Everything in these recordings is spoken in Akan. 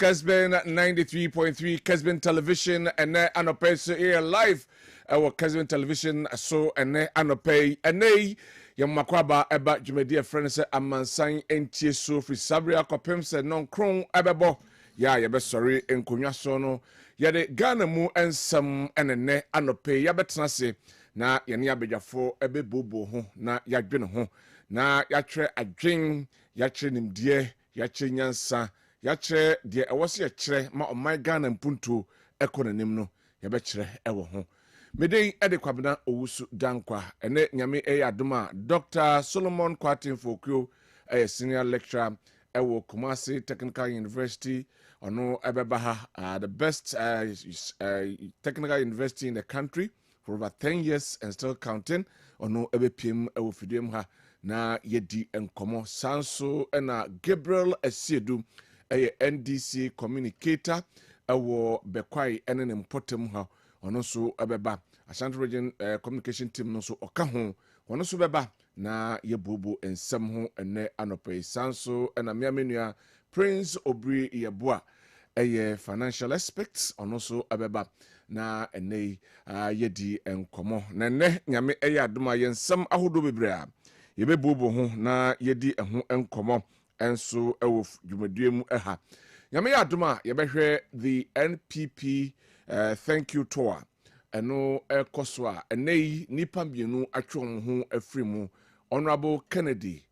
Kessben 93.3 Kessben Television and Anope so here live our Kessben Television so and Anope and Yamakwaba eba Jumedia friends Amansan Ntie so free Sabria Kopem said non kron ebebo ya yebe sorry enkonwa so no yede Ghana mu ensam enene Anope yabetena se na yene abedwafo ebebobo ho na yadwene ho na yatwe adwen yatwe nimdie yatwe nyansa yachre de ewose yachre ma oman Ghana mpunto ekonanim no yebechre ewo ho medei ede Kwabena Owusu Dankwa ene nyame adoma Dr. Solomon Kwatin Fokyo senior lecturer ewo Kumasi Technical University ono ebeba ha the best technical university in the country for over 10 years and still counting ono ebepiem ewo fidiem ha na yedi enkomo sanso ena Gabriel Esiedu NDC communicator awo bekwai ene ne mpotem ha ono so abeba Ashanti region communication team no so oka ho ono so beba na yebobo ensem ho ene anope sanso ena miamenua Prince Obri Yeboa financial aspects ono so abeba na ene yedi enkomo na ne nyame adoma yensem ahodo bebre a yebebobo ho na yedi eho enkomo enso ewo dwumadue mu eha nyame adoma yebehwe the NPP thank you tour eno ekoso a enei nipa bienu atwom ho afrimu Honorable Kennedy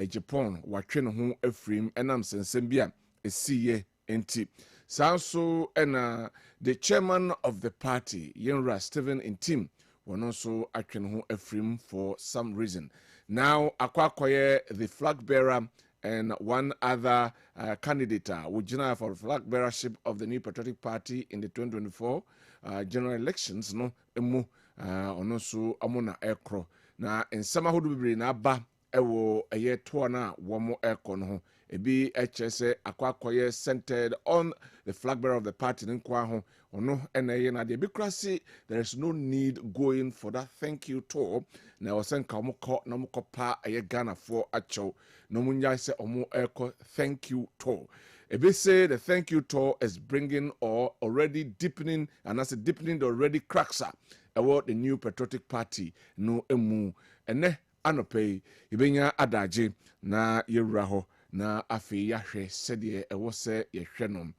Japan watwe ne ho afrim enam sensem bia esiye enti sanso ena the chairman of the party Yenra Stephen Intim wono so atwe ne ho afrim for some reason now akwakoye the flag bearer and one other candidate Wujina for flag bearership of the New Patriotic Party in the 2024 general elections no emu ono so amona ekro na ensama hodo bibiri na ba ewo eye to na womo ekro no ebi echese akwakoye centered on the flag bearer of the party nkwa ho ono eneye na de bikrasi there is no need going for that thank you tour na wasenka omko na mkopa eye Ghana for acho no munya se omo eko thank you tour ebi say the thank you tour is bringing or already deepening and as deepening the already cracks about the New Patriotic Party no emu ene anope ibenya adaje na yewura ho na afi yahwe sede ewo se yehwe no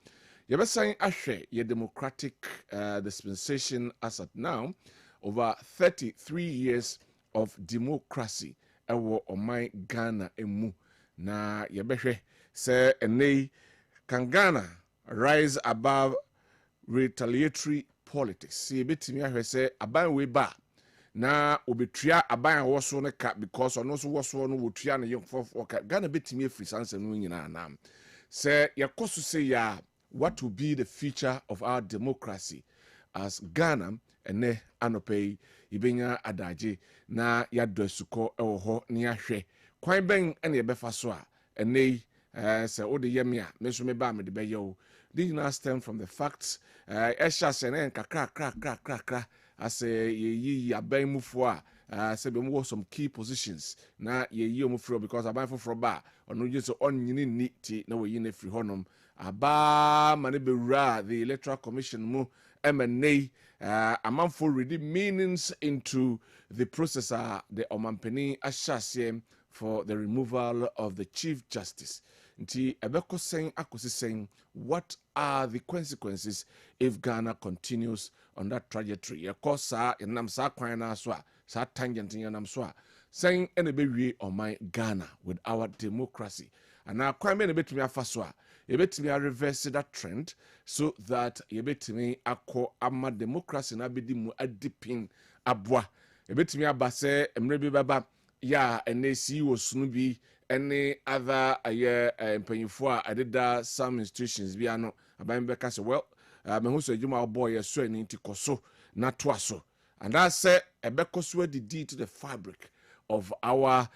yebesan ahwe ye democratic dispensation as at now over 33 years of democracy ewo oman Ghana emu na yebehwe se enei can Ghana rise above retaliatory politics yebetimi ahwe se aban we ba na obetua aban awoso ne ka because ono so woso no wotua ne yefofo ka Ghana betimi afiri sanse no nyina na say yakoso say ya what will be the future of our democracy as Ghana ene anope ibenya adaje na yadosuko ewo ho ne ahwe kwan ben ene yebefa so a ene say ode yemia me so me ba me de beyo this now stem from the facts esha sene kakra as ye aban mufo a say be mo some key positions na ye omufro because aban foforo ba ono je so onyini ni ti na we yi na free honom aba mane bewura the Electoral Commission mu MNA amanfo ready meanings into the process the omampeni ashasiem for the removal of the Chief Justice. Nti ebeko sen akosi sen what are the consequences if Ghana continues on that trajectory? Yakosa enam sa kwan na so a sa tangent enam so a sen ene bewie on my Ghana with our democracy. And now kwan me ne betumi afa so a yebetumi reverse that trend so that yebetumi akọ ama democracy na bedi mu adipin aboa yebetumi abase emre bi baba ya NAC osunu bi any other mpanyifo a adeda some institutions bi ano aban beka say well me hu so adwuma boy so ani nti koso na to aso and that say ebekoso did to the fabric of our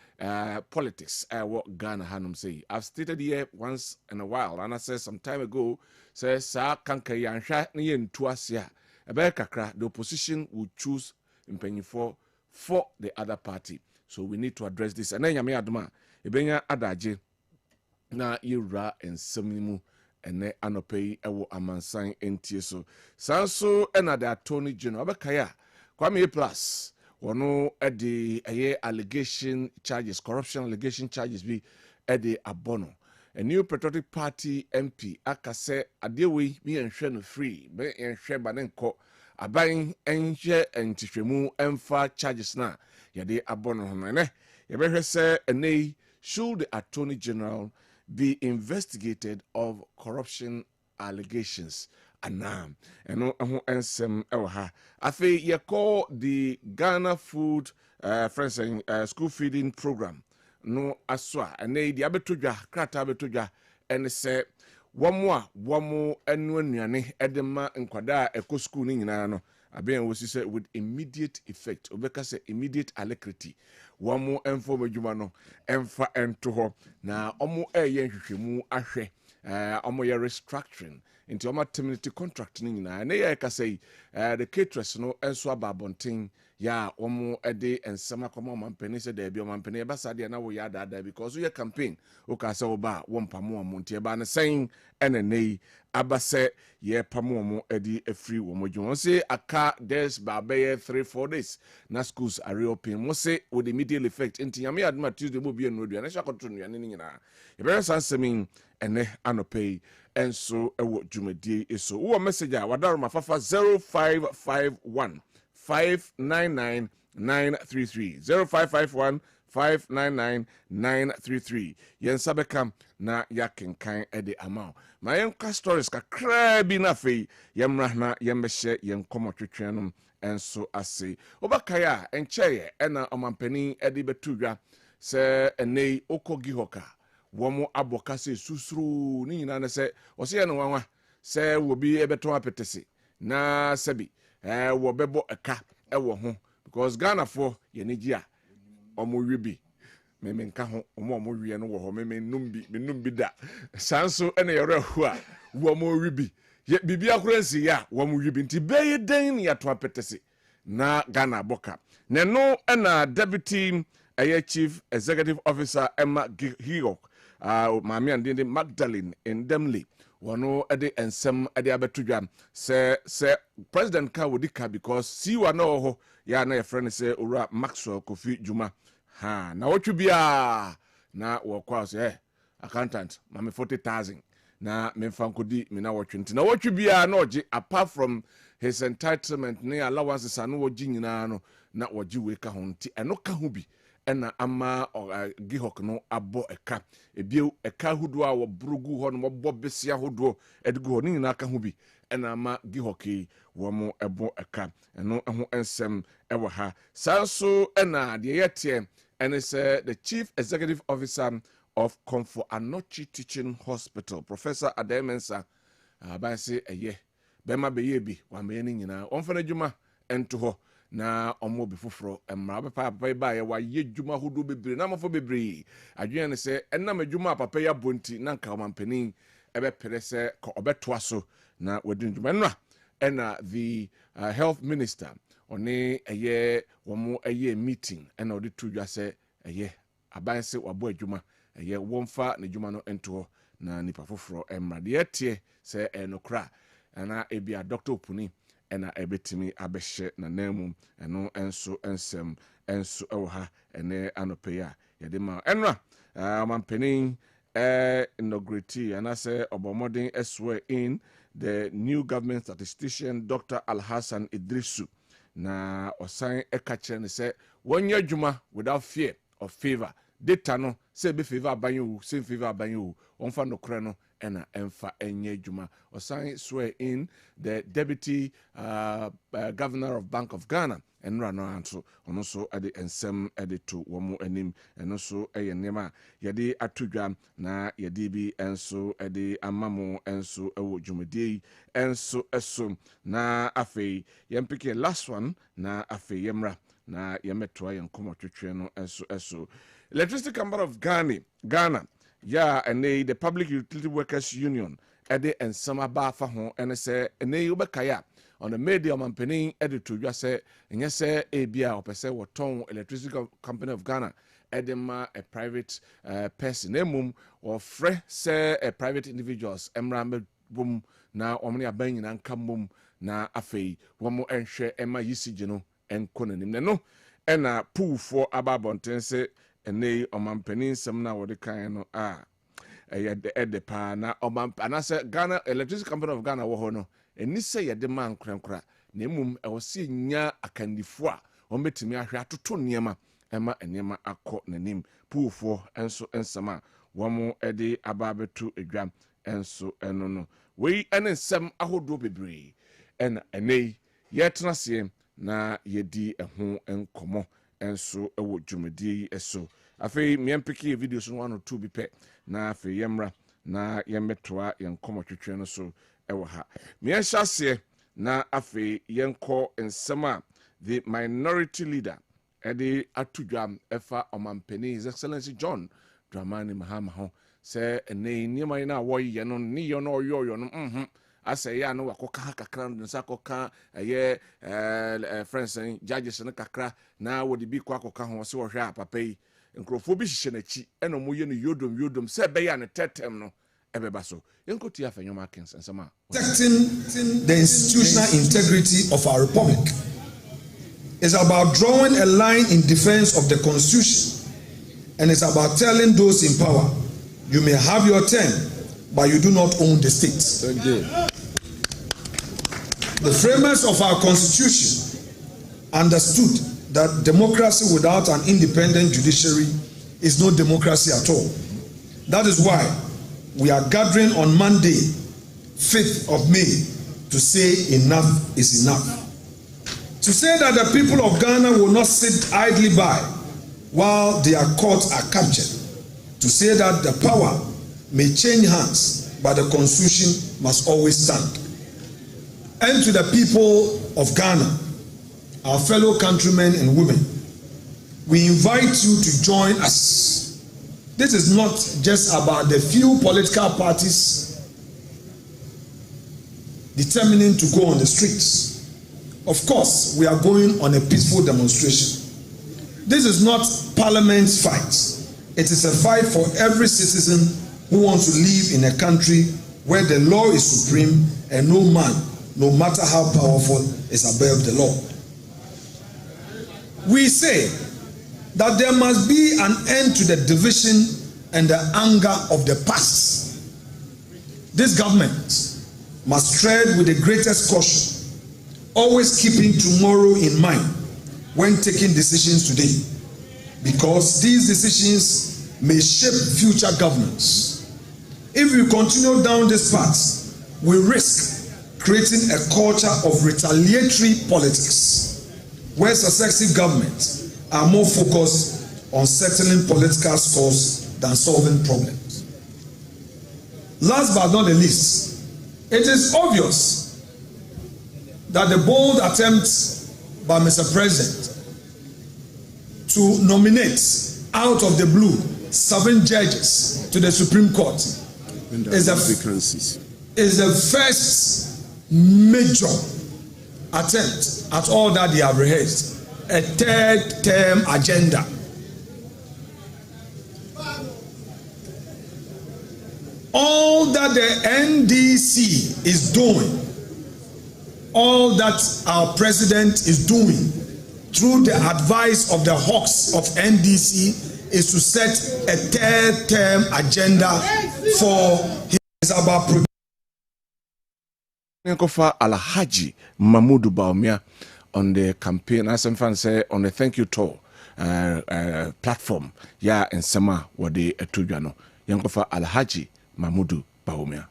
politics what Ghana hanum say I've stated here once in a while and I said some time ago say sa kanka yanhwa na ye ntu ase a ebe kakra the opposition would choose mpanyifo for the other party. So we need to address this. And then yame adoma ebenya adaje na yura ensemimu ene anope ewo Amansan Ntie so sanso ena the Attorney General abekaya Kwame Plus wono edi eye allegation charges, corruption allegation charges bi edi abono. A new Patriotic Party MP akase adewe mi enhwe no free be enhwe banenko aban enhwe entihwemu emfa charges na yade abono ho ne yebehwe se ene should the Attorney General be investigated of corruption allegations anam eno ho ensem ewo ha afi ye call the Ghana food friends school feeding program no aswa ene di abetodwa krata abetodwa ene se womo enu anuane edema nkwada eko school ni nyina no aben wo sise with immediate effect obeka se immediate alacrity womo enfo madwuma no emfa ento ho na omo eye nhwehwemu ahwe omo ye restructuring into omo terminate contract ni nyina na ye ka say the caterers no enso ababonten ya omo ede ensema koma mampeni se da bi mampeni e basa de na wo ya da because we campaign o ka se oba wo mpamo omo ntie ba na sen enenei abase ye pamo omo ede afri wo modwon se aka des ba be 3-4 days na schools are reopen mo se with immediate effect into yame adma Tuesday mo bi enu adua na shakoto nuane ni nyina e be sansemin ene anopei enso ewo dwumadie eso wo message a wadaro mafafa 0551 599 933 0551 599 933 yensa bekam na yakenkan ede amount ma yenka stories kakra bi na fei yemra na yembehye yenkomo twetwenom enso ase obakaya encheye ena omampani ede betudwa se enei okogi hoka womo abokase susuru ni nyina na se ose no wanwa se wobi ebeton apetese na sebi wo bebo eka ewo ho because Ghana for yenigia omo wibi memenka ho omo wie no wo ho menumbi da sanso ene yere hu a wo mo wibi ye bibia akransi ya wo mo wibi nti beye den ya to apetese na Ghana boka ne no ena deputy chief executive officer Emma Hiok Mami and Magdalene in Demley wano ede ensem ede abetudwa se president ka wodika because si wa no ho ya na ye friend se owura Maxwell Kofi Juma ha na wotwe bia na wo kwa se accountant mame 40,000 na memfa nkodi me na wotwe nti na wotwe bia na oje apart from his entitlement ne allowances anu woji nyina no na woji we ka ho nti eno ka ho bi ena ama gihok no abo eka ebie eka hudo a wo brugu ho no bo besia hudo edgu ho ni na aka ho bi ena ama gihoki wo mo ebo eka eno ho ensem ewo ha sanso ena de yete ene se the chief executive officer of Comfort Anochi Teaching Hospital Professor Ademensa ba se eye bema beye bi wa me ni nyina onfana djuma ento ho na omo bi foforo emra papa ba ye wa ye djuma hodo bebre na mafo bebre adwen ne se enam adwuma papa ya bonti na nka mampanin ebe pere se ko obeto so na wadin djuma no ena the health minister oni eye womo eye meeting ena odi tudwa se eye aban se wabo adwuma eye womfa na djuma no ento na nipa foforo emra de etie se enokra ana ebia Dr. Opuni ena ebetimi abehye na namu eno enso ensem enso ewoha ene anopeya yedema enra mampanin inaugurate and say obomodin swear in the new government statistician Dr. Alhassan Idrisu na osan ekache ne say wonye adwuma without fear of favor data no say be favor abanyu say favor abanyu onfa no kre no ena emfa enye adwuma osan swear in the deputy governor of Bank of Ghana enra no anso ono so ade ensem ade to womo anim eno so eye nema yade atodwa na yade bi enso ade amamo enso ewo dwumade enso eso na afei yempike last one na afei yemra na yemetoa yenkomo twetwe no enso eso Electricity Company of Ghana yeah and the Public Utility Workers Union ede ensama ba fa ho ene se ene ubekaya on the media mampeni ede to dwa se enye se ebia opese woton Electricity Company of Ghana edema a private person emum or fre say a private individuals emra boom na omni aban na nka mum na afei womo enhwe ema yisigi no enkonanim ne no ena poolfo ababonten se ene omampanin sem na wode kan no ede pa na anase Ghana Electricity Company of Ghana wo ho no eni se yede man krankra na emum ewose nya akandifo a ombetimi ahwe atoto niema ema niema akọ nanim poolfo enso ensama womo ede ababetu edwam enso eno no we ene nsem ahodo bebre ena enei yetnase na yedi eho enkomo enso ewo dwumadi eso afei miempiki videos no 1 or 2 bipe na afei yemra na yemetoa yenkomo twetwe no so ewo ha mienhyase na afei yenko ensema the minority leader edi atudwam efa omampani His Excellency John Dramani Mahama ho se ene niema na woye no ni yo no oyo no ase ya no wakoka kakra nsa koka eye friends judges no kakra na wodi bi kwa koka ho se wo hwe papa yi nkrofo bi hihye na chi eno mo ye no yodom se be ya ne tetem no ebeba so yenkoti afanyoma kens nsama protecting the institutional integrity of our republic is about drawing a line in defense of the constitution, and it's about telling those in power, you may have your turn, but you do not own the state. Thank you. The framers of our constitution understood that democracy without an independent judiciary is no democracy at all. That is why we are gathering on Monday, 5th of May, to say enough is enough. To say that the people of Ghana will not sit idly by while their courts are captured. To say that the power may change hands, but the constitution must always stand. And to the people of Ghana, our fellow countrymen and women, we invite you to join us. This is not just about the few political parties determining to go on the streets. Of course, we are going on a peaceful demonstration. This is not Parliament's fight. It is a fight for every citizen who wants to live in a country where the law is supreme and no man, no matter how powerful, is above the law. We say that there must be an end to the division and the anger of the past. This government must tread with the greatest caution, always keeping tomorrow in mind when taking decisions today, because these decisions may shape future governance. If we continue down this path, we risk creating a culture of retaliatory politics, where successive governments are more focused on settling political scores than solving problems. Last but not the least, it is obvious that the bold attempt by Mr. President to nominate out of the blue 7 judges to the Supreme Court is the first major attempt at all that they have rehearsed, a 3rd term agenda. All that the NDC is doing, all that our president is doing through the advice of the hawks of NDC is to set a 3rd term agenda for his about Alhaji Mahmudu Bawumia on the campaign, as some fans say, on the thank you tour platform. Ya and Sama wade etujano. Yankofa Alhaji Mahmudu Bawumia.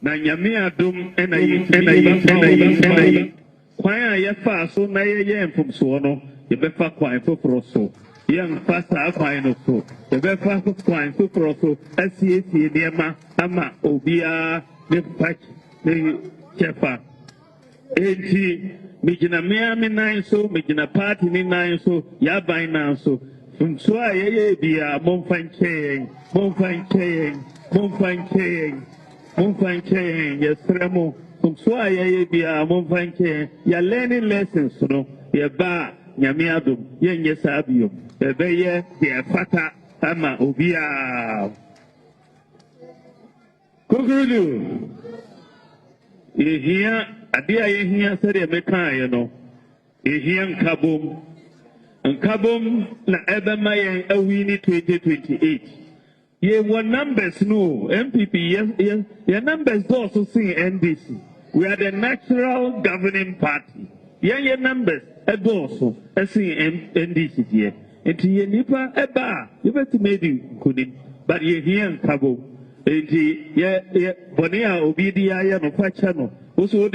Na nyame adom enayi kwan a yefa so na ye mfomso no ye befa kwan foforo so ye mfa saa kwan no so ye befa kwan foforo so asiesie niema ama obia ne patch ne chefa enti migina me nan so migina party ni nan so ya ban nan so mfomso a ye bia momfanchen yes, Remo. So I be a monfanke, ya learning lessons, no, ya ba, nyame adom yenye saa biom ebeye de fata ama obia kokudu ehia ade a yehia sɛ meka ye no ehia nkabom na ebema yen awi ni 2028 ye were numbers no MPP ye numbers also sing NDC. We are the natural governing party. Ye numbers also sing NDC here. Enti ye nipa eba you better maybe couldn't but ye here nkabo. Enti ye bonia obidi ya no facha no. Also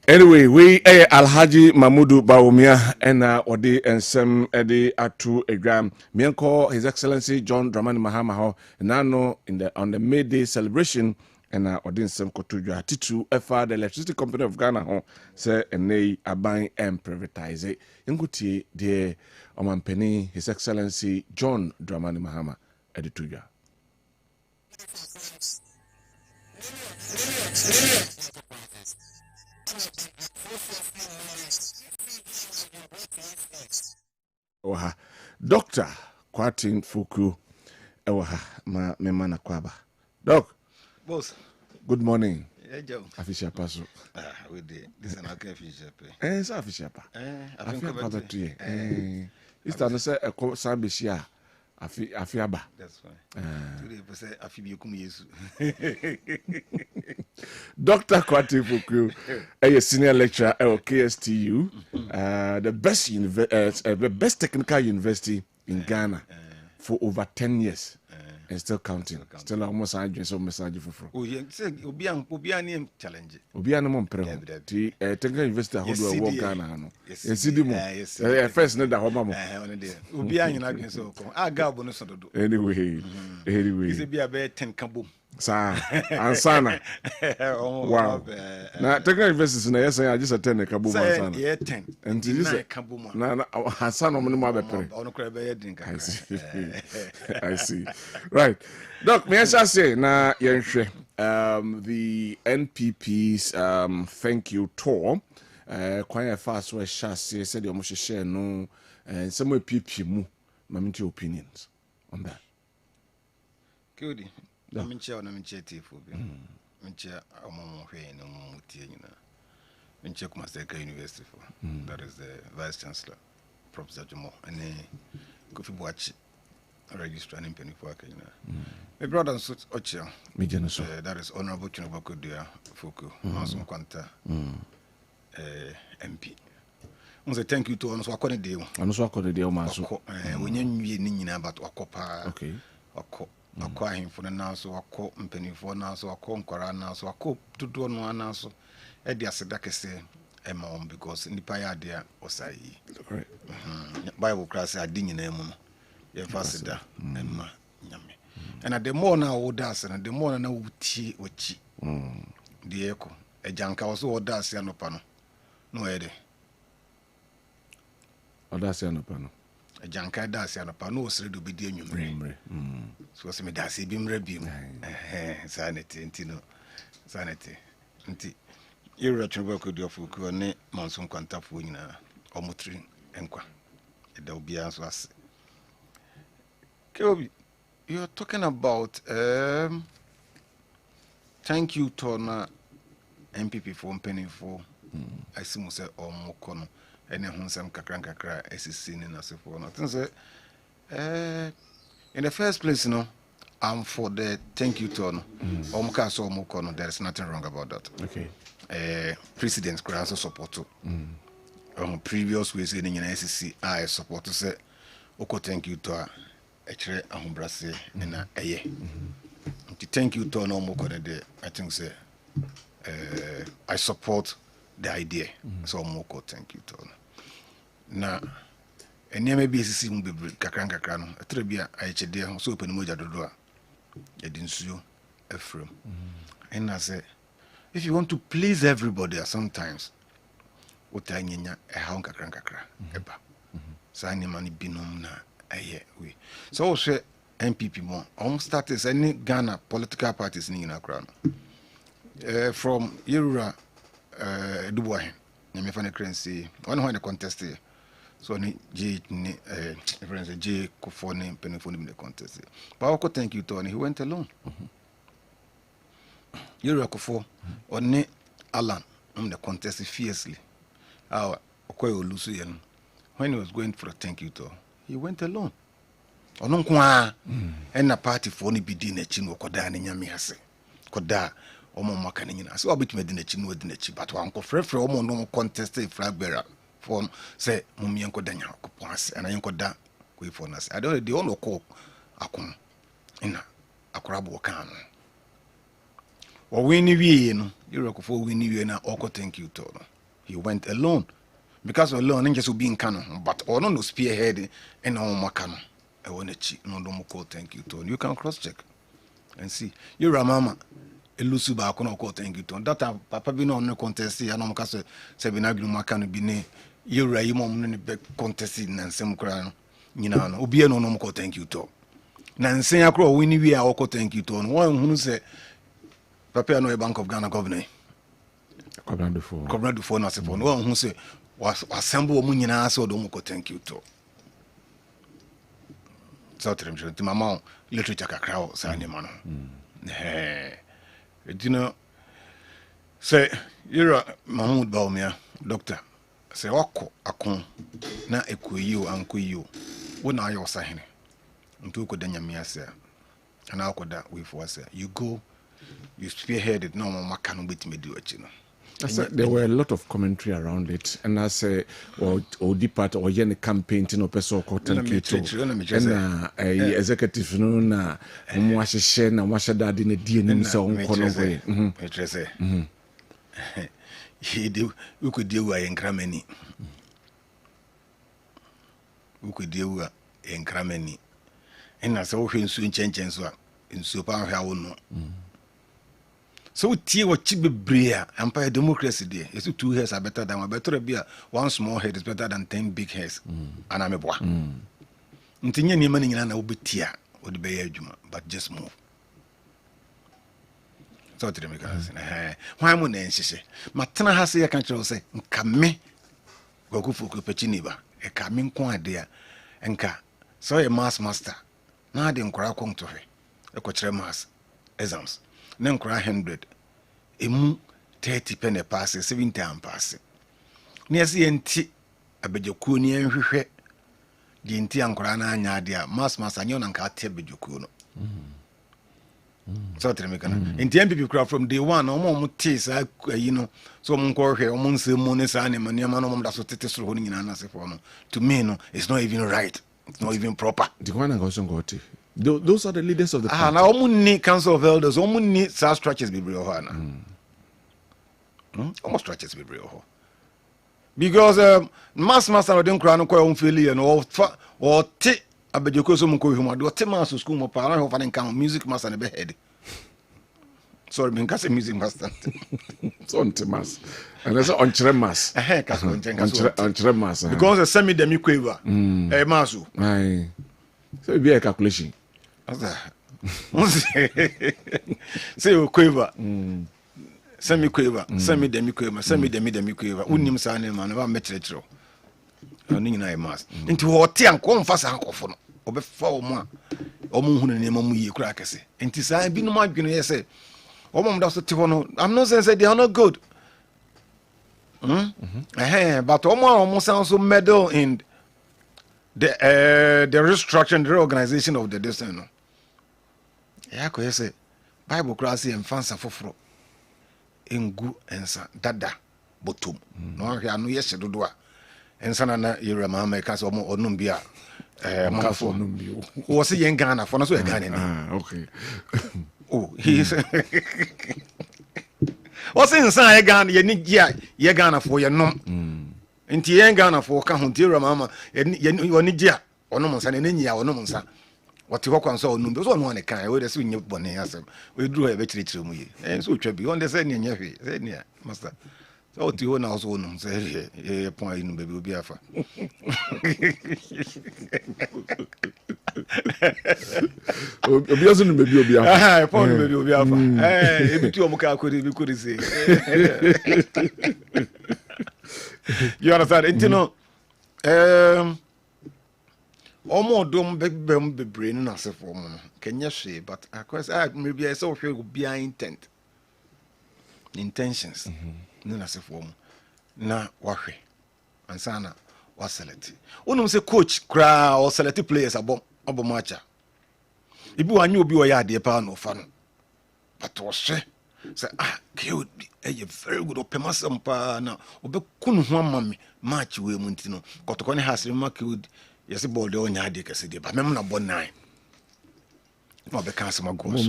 Anyway, we Alhaji Mamudu Bawumia and Odi Ensem Edi Atu Egram. Mienko His Excellency John Dramani Mahama ho nano on the May Day celebration and Odi Ensem Kotujwa Titu FR the Electricity Company of Ghana ho say enei aban and privatize it. Nguti de Omampeni His Excellency John Dramani Mahama Edi Tujwa. Oha Dr. Kwatin Fuku Ewaha ma memana kwaba. Doc. Boss. Good morning. Yeah, Joe. Afisha paso. We did. This is an official pay. Sa afisha pa. Afisha pa betu Ista no say e sambe shia afiaba. That's fine. Today we say afibi kum Yesu. Dr. Kwatin Fuku, a senior lecturer at KSTU, the best technical university in Ghana for over 10 years. And still counting. Still almost some message for. Oh, yeah, say Obiani challenge. Obiani mon pre. The technical university hold work Ghana no. Yes, CDM. First need that home. Obiani na gwen so ko. Aga bo no so do. Anyway. Is be about 10 kabo. Sa ansana. Wow. Na technical university na yes I just attend kabo ansana. Yeah 10. And this kabo mo. Na ansana mo mo be pre. Ono kra be drink. I see. Right. Doc, may I just say, na yenhwe the NPP's thank you tour. Kwanya fast we shase said you must share no and some PP mu. Mamint your opinions on that. Good. Na minche tifu bi. Minche omomo hwe no mutie nyina. Minche kuma Seka University for. That is the Vice Chancellor, Professor Jomo, and Kofi Boachi. Registrar in penny for Kenya. My brother and suit Ocha. That is Honorable Chinobakudia Fuku, Amansan MP. I say thank you to us. What can deal? I'm so called the deal, Master. When you need about Wakopa, okay. Acquire him for the now, so I call penny for now, so I call Corana, so I call to do one answer. Eddie Sadaka say, Emma, because in the Paya there was I. Bible class I didn't name. Yefasida emma nyame and at the more now odas and the more na wuti ochi de eko ejanka wo so odas ya no pa no ede odas ya no pa no ejanka das ya no pa no osire do bedi anwumre so se me das bi mra bi mu sanity ntino sanity nti yero twebo ko dio fuku ne manso kwantafo nyina omotri enkwa eda obia so ase. You're talking about thank you to MPP for penny for I see mo say omokono ene hunsem kakra SCC ni na sefo no think say in the first place I'm for the thank you to omoka so omokono there is nothing wrong about that. Okay. President could also support to previous ways in the SCC I support to say oko thank you to Echere ahumbrase na eye. Thank you to no more de I think say I support the idea. So more thank you to. Na enya me bi sisi mu bebre kakra no etre bia ayechede so open moja dodo a edi nsuo efrem. And I say if you want to please everybody sometimes utanyenya ehau kakra eba. Sa ni mani binom na we so say MPP mo started any Ghana political parties in Accra from Yerura Dubois me fa ne currency one when the contest so ni J ni friends J Kofo ni penifo ni the contest but I thank you to he went alone you Kofo on Alan the contest fiercely Okoye Olusu yen when he was going for a thank you to he went alone ono kwa na party for ni bidi na chi no koda na nyame ase koda omo maka na nyina so obetime di na chi no di na chi but wan ko frefre omo no contest flag bearer for say mumye nkoda nya ko ase ana nkoda ko for na se I don't dey ono ko akon ina akorabo kan no o wini wie no you ko for wini wie na oko thank you to no he went alone because alone nje so be in kano but ono no spearhead and omo maka no I want to no do call thank you to you can cross check and see you mama elusu ba ko no call thank you to that papa bi no contest ya no mka se bi na glu maka no bi ne you yi mom no be contest na nsem kra no nyina no obi no call thank you to na nsen akra o wini wi a call thank you to no one hunu se papa no Bank of Ghana governor Kwabena Owusu na se for no one hunu se was assemble o mu nyina se o do call thank you to so to mama literature kakra o sa nyama no you know say you're Mahmoud Baumia doctor say wako akon na ekoyi o ankoyi o wona ayo sahene ntu ko danya me ase ana akoda we for say you go you spearheaded no maka no betime di ochi no. There were a lot of commentary around it, and I say, or depart or any campaign to no person or thank you to, and executive no na mwashe share na mwashe dadi ne die ni so nkono we. Metrese. He do we could deal with enkrameni. We could deal with enkrameni. And na so hwe nsu nchenchen so nsu pa hwa wo no. So tie what chibebrea empire democracy there is 2 heads are better than better be one small head is better than 10 big heads and I'm a boy ntinye ni mani nyina na obetia odi be ya adwuma but just move so tell me guys why mo na nhihye matena ha se ya kan kire say nka me gwakufu pachini ba e ka me nko ade a nka so a mass master na ade nkora konto he e ko kire mass exams na nkora 100 emu 30 pene pass 70 am pass ne ase enti abejokuo ni enhwehwe di enti ankora na anya ade a mass anyo na nka ate abejokuo no so tell me kana enti MPP kura from day one omo tisa yi no so omo nko hwe omo nsemu ne sa ne maniama no omo da so tete soro ho nyina na se for no to me no it's not even right, it's not even proper. The one and also got it. Those are the leaders of the party. Now omunni council of elders omunni sa structures be real ho na almost structures be real ho because mass no den kura no kwa on failure no or te abejoko so mko huma do te mass school mo pa na ho fa den kan music master ne be head sorry me nkase music master so on te mass and that's on chere mass kaso on chere mass because semi dem quiver massu aye so be a calculation say you quiver semi quiver semi dem quiver semi dem quiver unim sa ne man ba metrechro oni nyina e mass nti ho te anko mfa sa ankofo no obefa omo a omo hunu ne mamu yi kura kese nti sa bi no madwene ye say omo mda so te ho no I'm not saying they are not good but omo sound so meddle in the restructuring, the reorganization of the destiny no ya ko yese bible class en fansa foforo engu ensa dada botom no hwe anu yese dodo a ensa na yere ma ka so onum bia Mafo onum bi wo se yen Ghana for no so e Ghana ni okay oh he is wo se ensa e Ghana ye ni gia ye Ghana for ye nom nti yen Ghana for ka ho nti yere ma ye oni gia onum nsa ne nyia onum nsa what you can so no so no kan we dey so nye bone asem we duru e be chire mu ye so twa bi on dey say ne nya hwe say ne master so ti ho na so no say e pon ayi no be obi afa obi aso no be obi afa pon no be obi afa e bi tu o mu ka akori bi kori say You understand? You know, almost don't be brain as a form. Can you say? But of course, maybe I saw will be intent, intentions. No, as a form. Na wahe, and sana was select. One say coach cry or select players about matcha. If you knew be a dear pound no fun, but was say killed a very good opemasam pa now. Obe couldn't one mammy match we muntino. Got one has remarked yes, a ball on your dick, I said, but I'm not born 9. No, the cancer my goes. That's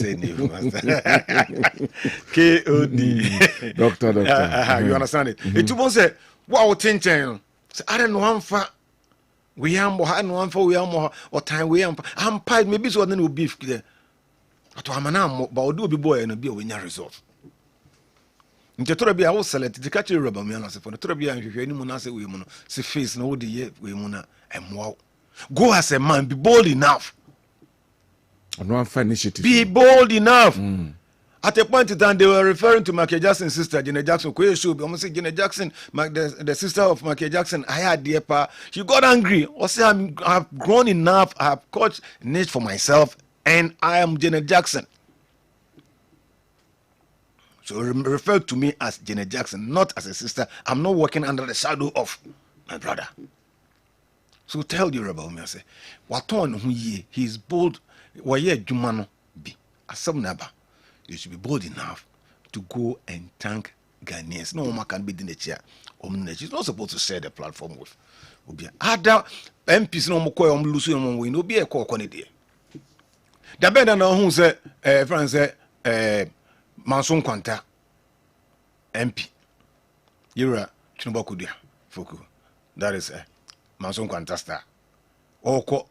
it. KOD. Doctor. You understand it? It was a wow, 10 channel. I don't know how far we am one for we am or time we am. I'm pied, maybe so then will beef there. But I'm an arm, but I'll do be boy and be a winner result. Nti torabia wo select the catch rubber me anase for torabia hwehwe ni mu na se we mu no se face na wo de ye we mu na emwa go as a man, be bold enough. No initiative. Be bold enough. At a point in time, they were referring to Michael Jackson's sister, Janet Jackson. Almost say Janet Jackson, the sister of Michael Jackson. I had dear pa. She got angry. I said, I've grown enough. I have caught niche for myself, and I am Janet Jackson. So refer to me as Janet Jackson, not as a sister. I'm not working under the shadow of my brother. So tell you about me, I say, what on who ye, he is bold, why ye Jumano be, as some neighbor, you should be bold enough to go and thank Ghanaians. No one can be in the chair. She's not supposed to share the platform with. Other MPs no more call Lucy no we no be a call on it. The better now who say, friends say, Amansan Ntie, MP. You're Chinobokudia, Fuku. That is Amansan Ntie star. Oko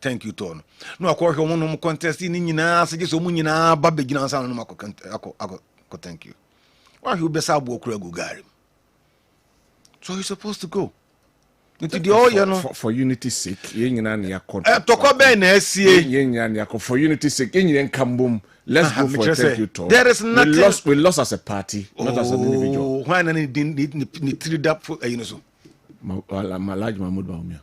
thank you to no akwa hwe mo contest ni nyina se so mu nyina ba begina sa no ako thank you. Why you be sabu okura gugari. So you're supposed to go. For unity's sake, ye nyina na yakọ. Kwabena na asie. Ye nyina na yakọ for unity's sake. Ye nyina nkambom. Let's go for a thank you talk. There is nothing. We lost as a party, not as an individual. Why na ni treat up for so. Malaj Mahmoud Baumia.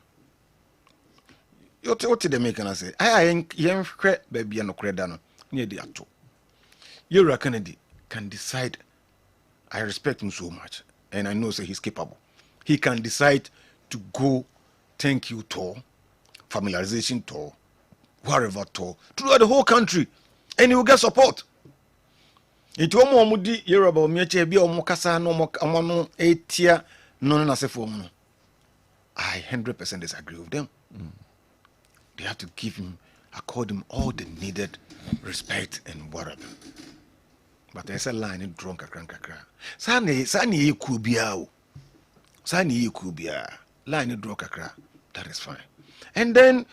What did they make and I say? I young baby and no credano near the actor. Yura Kennedy can decide. I respect him so much, and I know say he's capable. He can decide to go thank you tour, familiarization tour, wherever tour, throughout the whole country, and he will get support. It won't mudi Yoruba Miache be or Mokasa no Mokamano 8 year no nasefo. I 100% disagree with them. They have to give him, accord him all the needed respect and whatever. But there's a line in drunk a crank. Sani kubiao. Sani kubia. Line in drunk a. That is fine. And then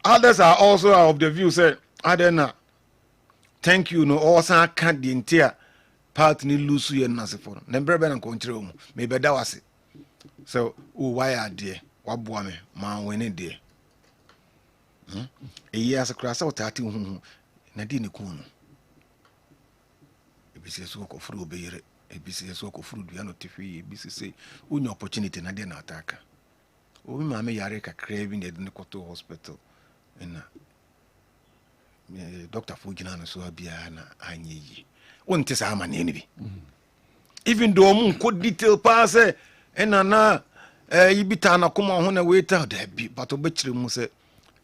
others are also of the view say, I don't know. Thank you, no, also can't the entire part ni lusu and nasifon. Then breben and control. Maybe that was it. So, why are they? What boy me? Man, when it dear. A year as a class out at him, Nadine Kun. A business work of fruit, a business work of fruit, we are not free, a business say, only opportunity, Nadine attacker. Oh, Mamma Yareka craving at the Nicoto Hospital. And Dr. Fujinana so Abiana, I need one test I'm an enemy. Even though Moon could detail pass, and Anna, Ibitana come on a wait out there, but obituary must say.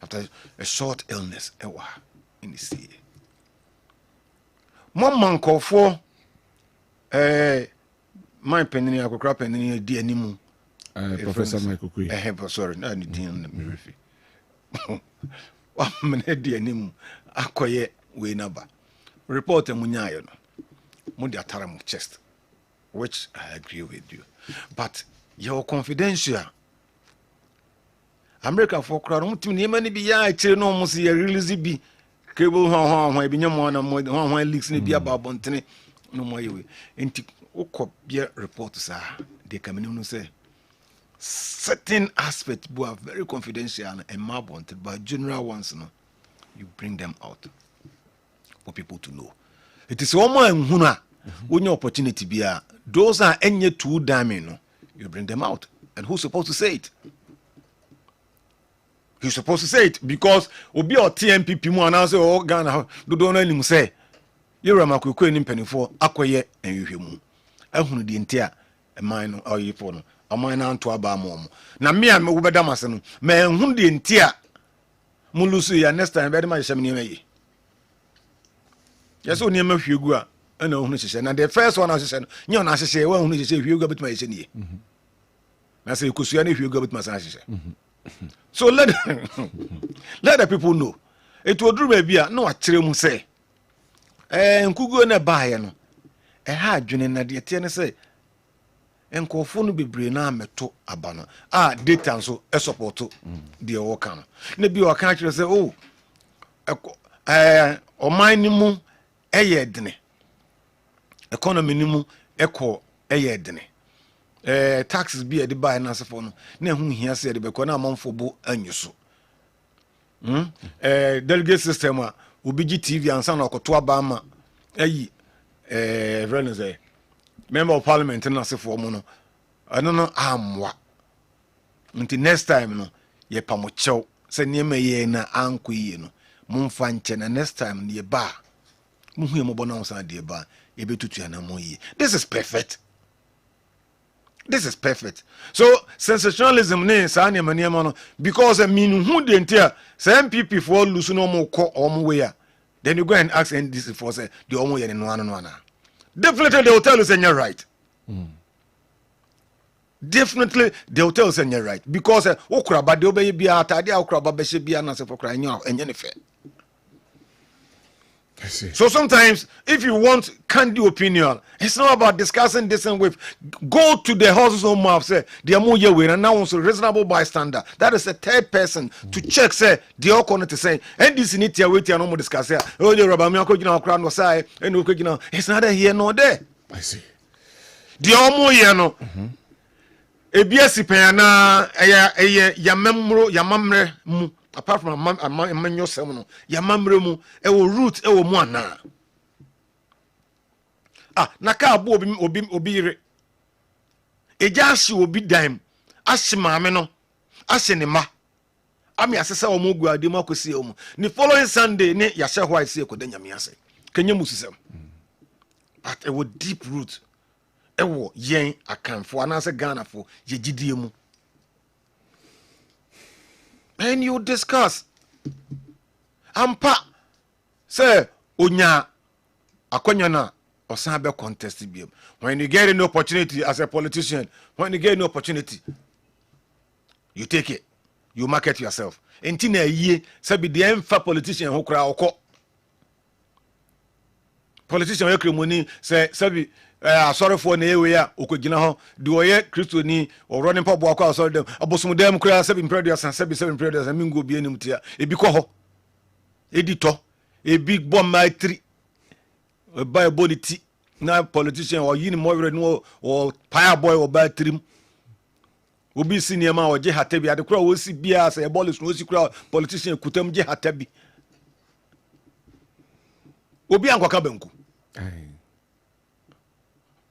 After a short illness, in the sea. Mom call for my penny, I could crap penny, dear Nimu. Professor Michael Quay. Sorry, not anything on the mirror. 1 minute, dear Nimu. Akoye, we never. Report a Munyayo. Mudia Taram chest, which I agree with you. But you're confidential. America for crowd to name any be ya no almost a release be cable how be no more one leaks ni be about bontene no more way. And oko be reports are they come in say certain aspects who are very confidential and more wanted, but general ones no you bring them out for people to know. It is one more huna when your opportunity be those are any too damning, no, you bring them out. And who's supposed to say it? He's supposed to say it because obi or TMPP mu announce oh Ghana do don't know him say you're a makuku in penifo akoye and you him. Ehunu di ntia e man no or yifo no aman na nto aba mom. Na me am wo beda mase no me ehunu di ntia mu lusu ya next time be de ma hyem ni meyi. Yes oni ma hwiegu a na ohunu hyehye na the first one hyehye no nya na hyehye we ohunu hyehye hwiegu betuma hyehye ni. Na say kusua na hwiegu betuma san hyehye. So let the people know. It will do maybe no akyere mu say nkugo na baaye no ha adwene na de tie ne say enkofo no bebre na ameto aba no data nso support de wo kan no na bi o kan kyerɛ say oh oman ni mu dene economy ni mu ekɔ dene taxes be the buy na sefo no na hu hia se de be ko na amanfo bo anyuso delegate system a obi gi TV ansa na okoto aba ma ayi say member of parliament na sefo mo no ano no amwa until next time no ye pa mo chew se niema ye na anko yi no mumfa nche na next time ye ba mu hu ye mo bona onsa de ba ye betutu na mo yi. This is perfect. This is perfect. So sensationalism ne sa ne maniema no because I mean who the entire MPP for lose no more call or way. Then you go and ask NDC for say the omo ye no ana. Definitely they will tell you say you're right. Definitely they will tell you say you're right because okra ba de obey bia atade okra ba be she bia na se for kra nya enye ne fe. I see. So sometimes, if you want candid opinion, it's not about discussing this and with. Go to the horse's own mouth, say, the amoye way, and now also reasonable bystander. That is a third person to check, say, the okon to say, and this need to wait and no more discuss here. Oh, you're about me, I'm crown was I, and it's neither here nor there. I see. The amoye no. Ebiasi pena, ya memro, ya mamre mu. Apart from manyo semono ya mamre mu e wo root e wo mu ana na ka abo obi ire eja ahye obi dan ahye maame no ahye ne ma ami asesa wo mu gu ade mu akosi o mu ni following Sunday ne ya hye ho ase ko da nyame ase kenya musisem but e wo deep root e wo yen akanfo anase Ghana fo ye gidie mu. And you discuss. Ampa say onya akonya na osan be contest bi. When you get an opportunity as a politician, when you get an opportunity, you take it. You market yourself. Enti na yie say be the emfa politician ho kra okọ. Politician we kremoni say be sorry for na ewe ya okogina ho de oye kristoni o running pop akwa sorry dem abosom dem kura 7 predators and 7 predators and mingo bi enim tia ebi kọ ho editor a big bomb my 3 buy body ti na politician or yin mo were no or fire boy or buy 3 obi senior ma o je hatabi ade kura wo si bia say bolis no si kura politician kutam je hatabi obi ankwaka banku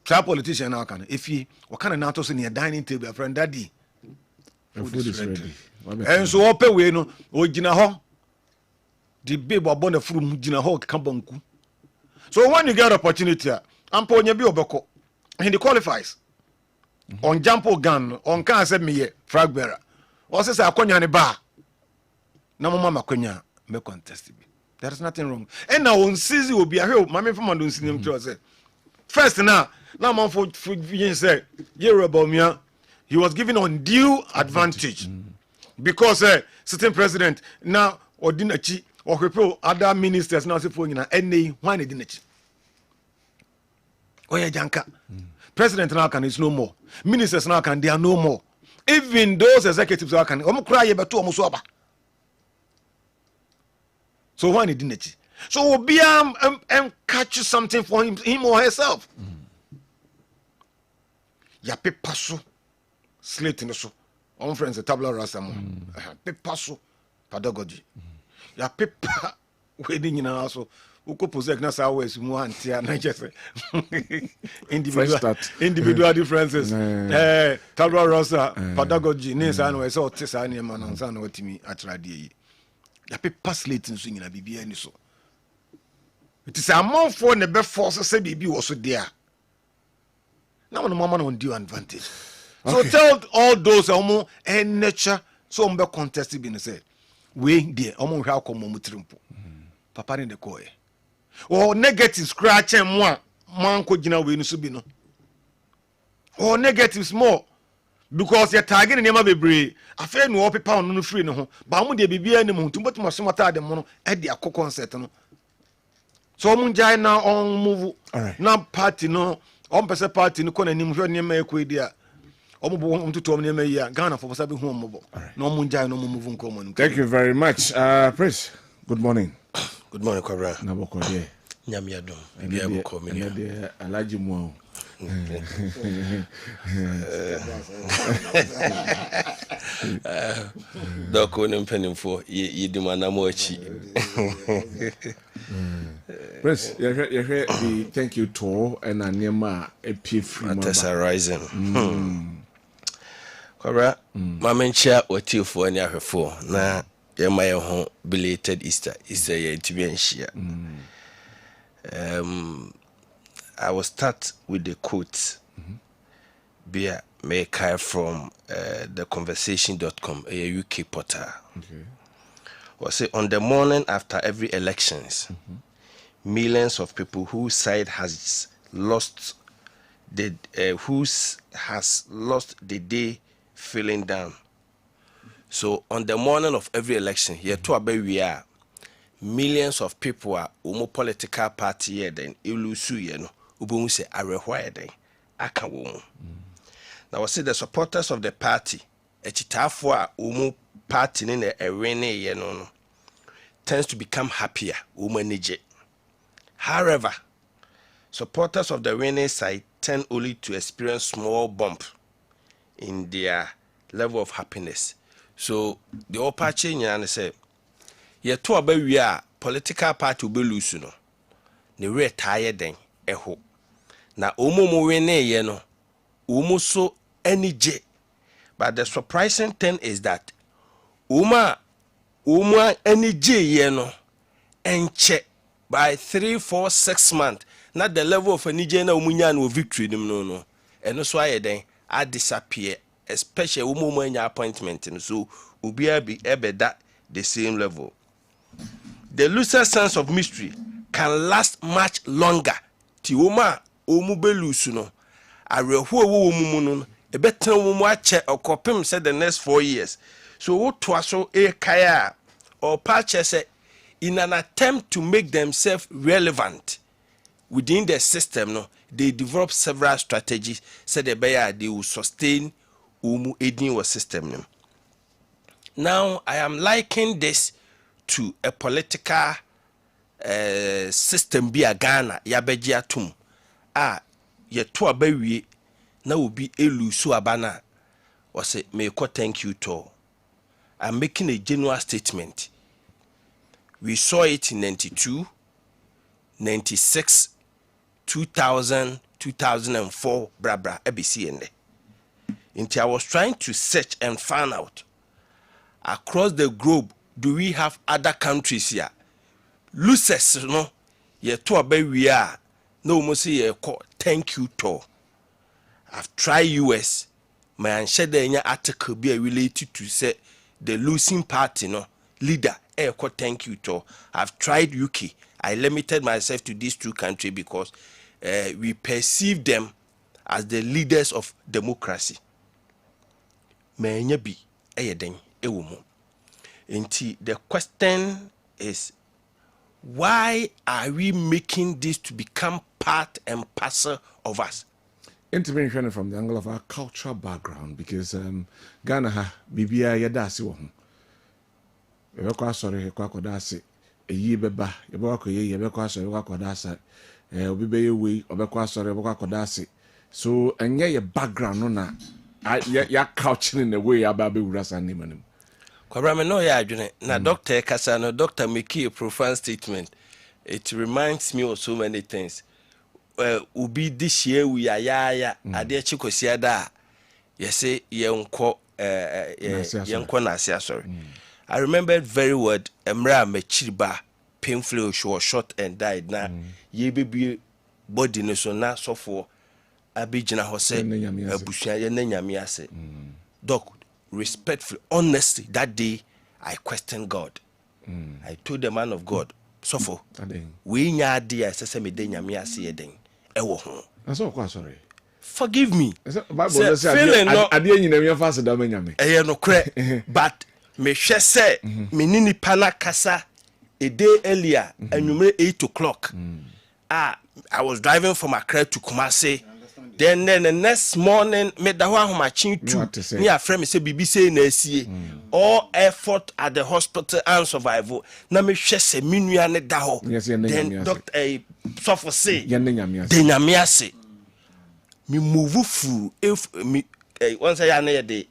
Tra politician now can if he what kind of NATO in your dining table, friend daddy. Food is ready. And so open we no o gina ho. The babe abon the fruit gina ho kambanku. So when you get opportunity, ampo nya bi obeko. And he qualifies. On jumpo gun, on can say me frag bearer. Or says akonya ne ba. Na mama makonya me contest bi. There is nothing wrong. And now on season will be a help. Mammy from Mandun Sinium to say. First now man for say he was given undue advantage because certain president now or dinachi or other ministers now say for any why dinachi. Oh yeah, Janka. President now can is no more. Ministers now can they are no more. Even those executives now can cry about two almost. So why dinachi? So be catch something for him or herself. Ya paper so slate no so. On friends a tabla rasa mo. Paper so pedagogy. Ya paper wedding in also uko possess na sa wes mu antia na just individual differences tabra rosa pedagogy ne sa no so tesa ne ma no sa no watimi atrade yi ya pe paslate nso nyina bibia ni so it is among for ne be force say bibi wo so there na mo mama no do advantage. So tell all those and nature so be contest bi no say we there hwa akomo mutrimpo papa ne de koe or negative scratch and man ko gina we no so bi no or negatives more because you target nema bebre afa no opepa on no free no ho ba mo de bibia ni mo tumbo tuma somata de mo no e de akọ concert no so mo jai na on move na party no on pese party no ko na nim hwe nema ekwe a omo mtuto om nema yi a Ghana for sabi hu omo no mo jai no mo move nko mo. Thank you very much. Prince, good morning. Good morning, Kwabena. Na boko de. Nyam ya don. Bia bo ko me na de alaji mu. Doko ne mpanimfo yidima na mo achi. Prince, we thank you to and anema epie free mama. Rising. Kwabena, mamenchia otiofo ani ahwefo na yema ye ho belated Easter ye ntimi anhia. I will start with the quote. Bia Mekai from theconversation.com, a UK portal. Okay. Was say on the morning after every elections, millions of people whose side has lost the day feeling down. So on the morning of every election, here to abe we are millions of people are political party here then ilusu ye no ubomu se arehwa then aka wo. Now we see the supporters of the party echitafo a party ne na ewene ye no tends to become happier umanije. However, supporters of the winning side tend only to experience small bump in their level of happiness. So the opache nyana say ye to abawi a political party will be lose no ne retire den eho na omomo wene ye no omo so enije. But the surprising thing is that omo enije ye no enche by 3, 4, 6 months not the level of enije na omunya no victory nim no eno so aye den a disappear, especially omo anya appointment so ubia be ebeda the same level. The looser sense of mystery can last much longer. Ti oma omubelu no areho wo mumu no e betan mumu ache okopem said the next 4 years. So what to aso e kaya or patches in an attempt to make themselves relevant within the system no they develop several strategies said they will sustain umu edin wa system no. Now I am liking this to a political system be a Ghana yabeji atum ye to abawie na obi elusu abana was say may thank you to. I'm making a general statement. We saw it in 92, 96, 2000, 2004 bra ABC until I was trying to search and find out across the globe, do we have other countries here? Losers, no? Ye to abe we are. No mo say ye call thank you to. I've tried US. My answer the article be related to say the losing party, no leader. Call thank you to. I've tried UK. I limited myself to these 2 countries because we perceive them as the leaders of democracy. Menya bi eyeden ewumu. The question is, why are we making this to become part and parcel of us? Intervention from the angle of our cultural background, because Ghana ha bibia yadasi wo ho. Yebeko asore he kwa kodasi eyi beba yebeko ye yebeko asore kwa kodasa obi be ye we obeko asore obeko kodasi. So enye ye background no na ya culture in the way ababe urasa nimanim. Kwabena no ya adwene na doctor kasa no doctor make a profound statement. it reminds me of so many things. Ubi this year we are ya ade chikosia da you say yenko nasia sorry. I remember it very well. Emra mechiriba painfully she was shot and died. Now ye baby body no so na so for abijina ho say abusua ye na nyame ase. Doc, respectfully, honestly, that day I questioned God. I told the man of God, so for we nya dia sese me de nyame ase ye den ewo ho. That's all quite sorry. Forgive me. Bible say ade nyina me fa se da nyame. No kre but me hwe se me nini pana kasa a day earlier anumere 8 o'clock. I was driving from Accra to Kumasi. Then the next morning me da ho ahomachin tu me afrɛ me say bibi say na asie. All effort at the hospital and survival. Na me hwe se menua ne da ho. Then doctor suffer say de nyame ase. Me move through if me once ya na ye de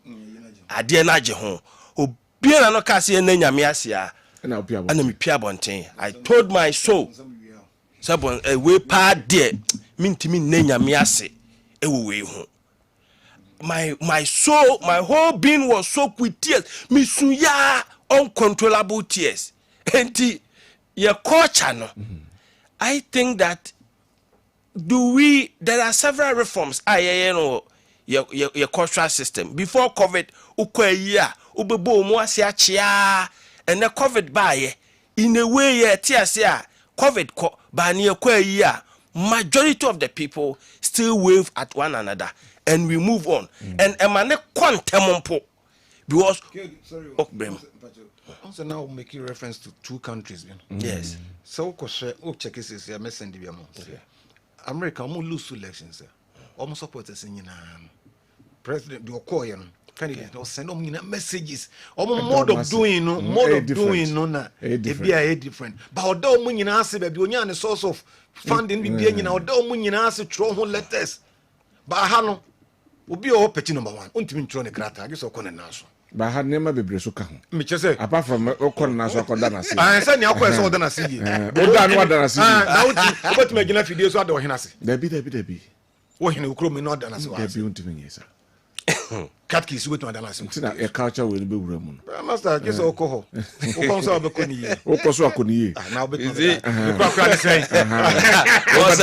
ade na age ho. Obiara no ka say na nyame ase a. And me pia bonten. I told my soul sabon we pa there mintimi na nyame ase. My soul, my whole being was soaked with tears. Misuya uncontrollable tears. And your culture, no. I think that there are several reforms. Your cultural system. Before COVID, ukweya, ubebo mwasi chia, and the COVID by in a way, COVID by near kweya. Majority of the people still wave at one another and we move on. And emane quantum because also now making reference to two countries. Yes. So check this here, America almost lose elections. Almost supporters in President do call candidate or send them messages. Mode of doing no it be a different. But although mun answer baby only source of funding be being although mun answer throw letters. But hano obi o peti number 1 untimi throw ne krata I guess o kone naso. Ba ha nema bebre so ka ho. Me che apart from o kone naso akoda na se. Say ne akoe so oda na se yi. O da no oda na se. Na uti obetuma gina fidie so ada o hena se. Dabi. Wo hena okro me no oda na se wa. Dabi untimi nyesa. Cat keys with Madame Tina, a culture will be room. Master, guess alcohol. Who comes out of the Okoso akoni. Now, but what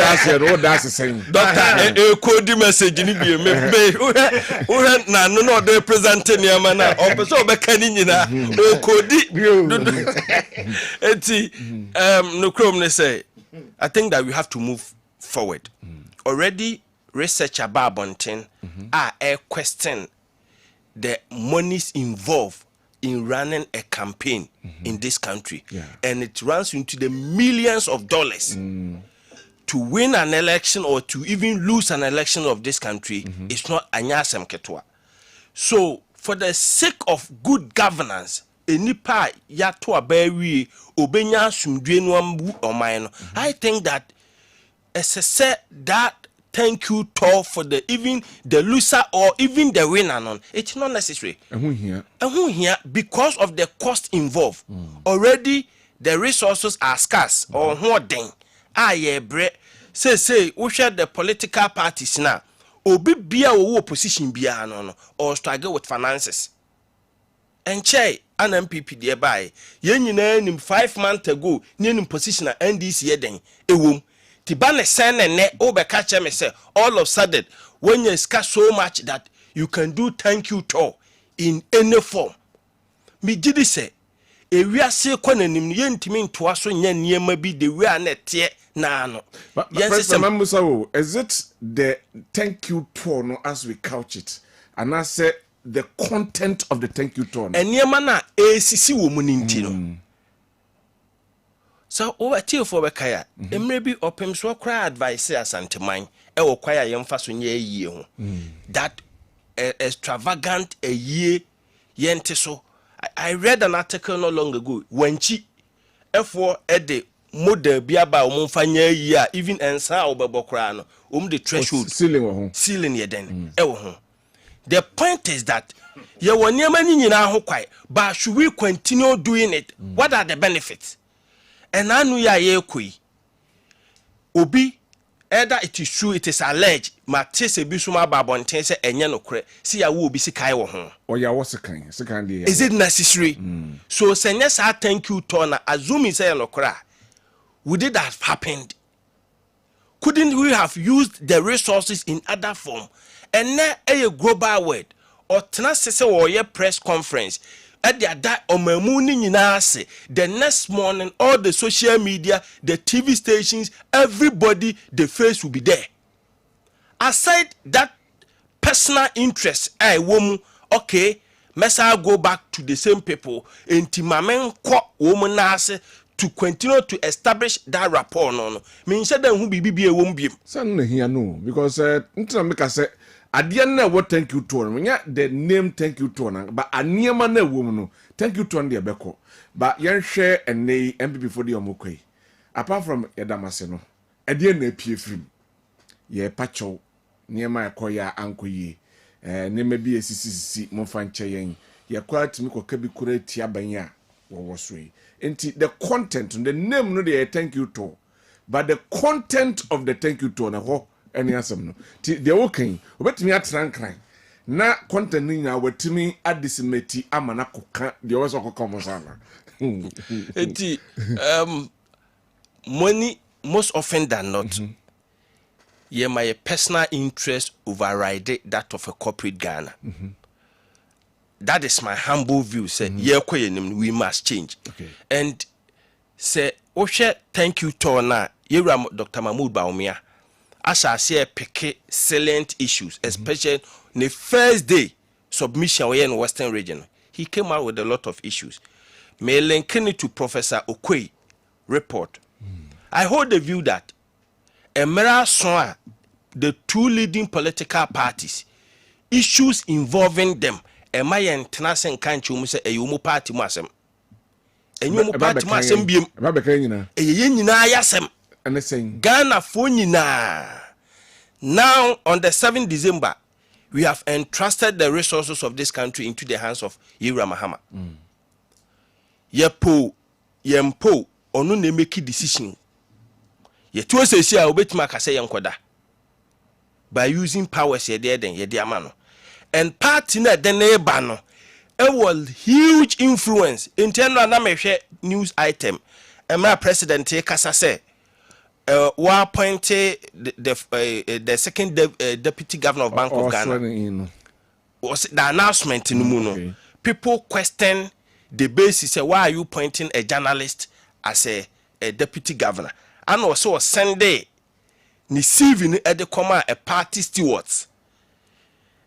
that's the same. Doctor, a code message in the who no they presenting Yamana, or so Becanina, no code. No chrome say. I think that we have to move forward. Already research about Bonten are a question the monies involved in running a campaign in this country, and it runs into the millions of dollars to win an election or to even lose an election of this country. It's not anyasem ketwa. So for the sake of good governance, enipa yato abewi obenya sumdwe no ambu oman. I think that as that thank you tour for even the loser or even the winner. It's not necessary. Here because of the cost involved. Already the resources are scarce or hoarding. Say we share the political parties now. Obi bia wo opposition bia no or struggle with finances. And che an MPP thereby. Yen nyina 5 months ago, nin position at NDC yeden ewom. Tibane send and ne obekache me say all of a sudden when you scar so much that you can do thank you tour in any form. Me did say e wi ase kwananim ye ntimi ntoa so nya niema bi de wi anetie na no. Yes, Musa, is it the thank you tour no as we couch it? And I say the content of the thank you tour. And niema na esisi wo mu nti no. So over till for Bekaya, maybe opem so cry advice asante man e wo kwaya yemfa so nya yie ho. That extravagant a year yente so. I read an article not long ago. Wenchi F4 ede model biaba omfa nya yie even ensa obebokra no. The threshold ceiling ye den e wo ho. The point is that ye wo niam ani nyina ho kwai, but should we continue doing it? What are the benefits? And I know ya ye kui obi either it is true, it is alleged matese bi suma babonten say enye no kre see ya wo obi sikai wo ho or ya was second day. Is it necessary? So senya sa thank you to na assuming say no kra, would it have happened? Couldn't we have used the resources in other form? And now a global word or tenase or your press conference at the the next morning all the social media, the TV stations, everybody, the face will be there. Aside that personal interest, okay, must I go back to the same people intimamen woman to continue to establish that rapport no mean say dem who be won biem san na here no because ntina make say ade na what thank you to no nya the name thank you to no but aniema na wo mu no thank you to no de beko but yen hwe ene MPP for the omokoi apart from yadamase no ade na pie film ye pacho niema ekoya ankoyi nema bi esisi mo fa nche yen ye kwa timi koka bi kura tia banya wo so yi. The content, the name no they thank you to, but the content of the thank you to na ho any asem no. They okay. Obetimi atran kran. Na content ni na wetimi adisimeti amana koka the also koka sana. Enti money most often than not my personal interest override that of a corporate Ghana. That is my humble view. Say, we must change. Okay. And say, Oshe, thank you, Tona. Yera Dr. Mahmoud Baumia. As I say, pick salient issues, especially the first day submission in the Western region. He came out with a lot of issues. May link it to Professor Okwei report. I hold the view that Emera Soa, the two leading political parties, issues involving them. Ema yen tenasen kanchi umu se eyumu party mu asem. Enyumu party mu asem biem. Eba beka nyina. Eye nyina ayasem. And saying Ghana fo nyina. Now on the 7th December, we have entrusted the resources of this country into the hands of Yera Mahama. Yempo onu ne make decision. Ye to sesi a obetima ka se yenkoda. By using powers ye there den ye de amano. And party na the neighbor no it was huge influence in terms of na news item my president kasa say wa appointed the second deputy governor of Bank of Ghana was the announcement in no people question the basis say why are you appointing a journalist as a deputy governor and also Sunday receiving at the command a party stewards.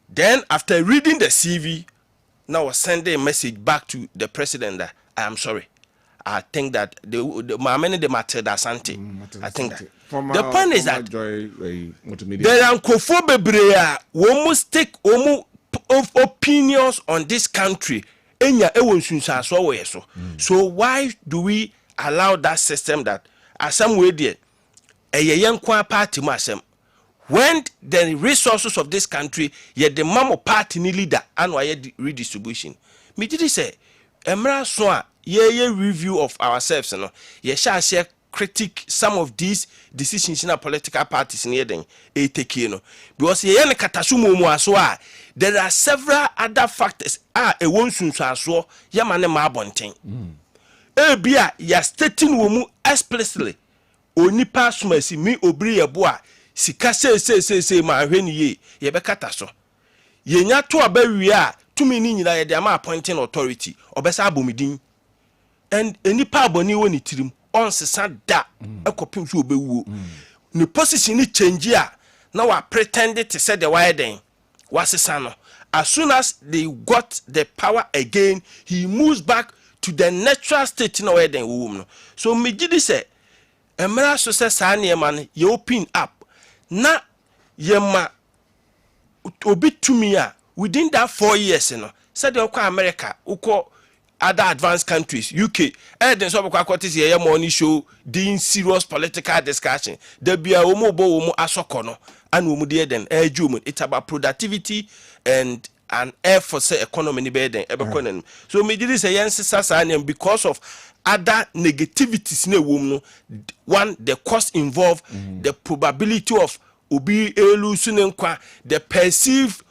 Then, after reading the CV, now sending a message back to the president that I am sorry. I think that the matter that Sante. I think that the point is that there are Kofobebrea almost take opinions on this country. So why do we allow that system that as some way there a young party masem? When the resources of this country, yet the mamo party ni leader and why redistribution. Me did say, Emra Swa, ye review of ourselves, no, ye shall share critique some of these decisions in our political parties in Eden, no. Because ye ne katasumu muaswa, there are several other factors. A won sun so yamane mabonten. Bia ya stating womu explicitly. Onipa sumasi mi obri yeboa. Sika say ma hweni ye bekata so ye nya to abawie a tumi ni nyina ye de ama appointing authority obesa abomidin and enipa aboni woni tirim on sesa da ekopim so obewuo ni position ni change a na wa pretend to say the why den wasesa no as soon as they got the power again he moves back to the natural state no why den wum no so me gidi say emra so say sa na man ye open up na yema obi tumia within that 4 years said the America uko other advanced countries UK then so kwa kwati ye money show doing serious political discussion there be a omo asoko no and omo de den it's about productivity and an air for say economy ni beden ebe so me did say yen sasa because of other negativities na wom no. One, the cost involved, the probability of obi elu nenkwa, the perceived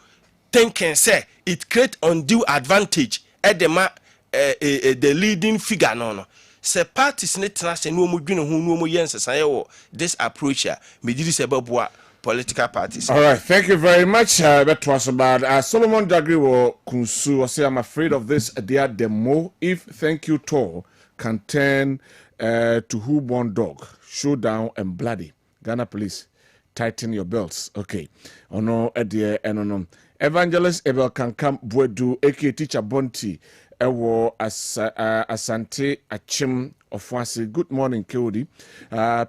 thinking say it create undue advantage at the leading figure no say parties ne trust no mo dwene ho no mo yen sesa wo this approach here me did say beboa political parties. All right, thank you very much. That was about Solomon Jagri wo kunsu. I say I'm afraid of this dear demo. If thank you tall can turn to who born dog, showdown and bloody. Ghana police, tighten your belts. Okay. Oh no, dear, no. Evangelist Abel Kankam Bwedu, aka Teacher Bonti, Ewo Asante Achim Ofwasi. Good morning, Kodi.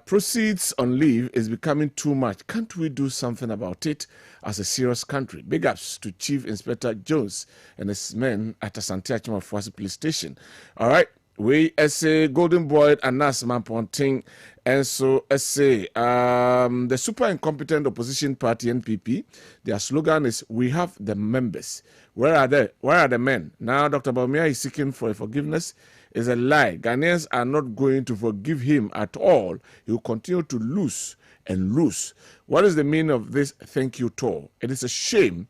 Proceeds on leave is becoming too much. Can't we do something about it as a serious country? Big ups to Chief Inspector Jones and his men at Asante Achim Ofwasi Police Station. All right. We say Golden Boy and Nas Mamponting, and so say the super incompetent opposition party NPP. Their slogan is "We have the members." Where are they? Where are the men? Now Dr. Bawumia is seeking for forgiveness. Is a lie. Ghanaians are not going to forgive him at all. He will continue to lose and lose. What is the meaning of this thank you tour? It is a shame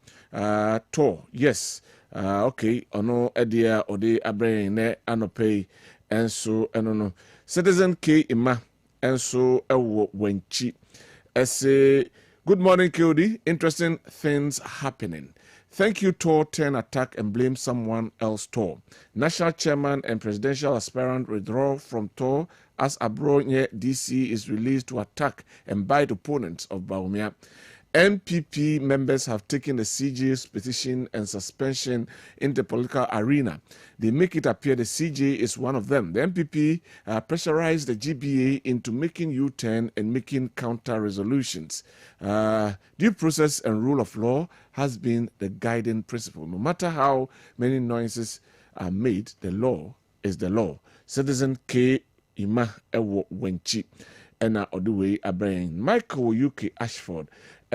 tour. Yes. Okay, ono edia ode abrain ne anope enso enono Citizen K Ima enso ewo wenchi ese good morning KOD, interesting things happening. Thank you Tor 10 attack and blame someone else Tor. National chairman and presidential aspirant withdraw from Tor as Abronye DC is released to attack and bite opponents of Bawumia. NPP members have taken the CJ's petition and suspension in the political arena. They make it appear the CJ is one of them. The NPP pressurized the GBA into making U-turn and making counter resolutions. Due process and rule of law has been the guiding principle. No matter how many noises are made, the law is the law. Citizen K. Ima Ewo Wenchi. And Oduwe Abrain. Michael UK Ashford.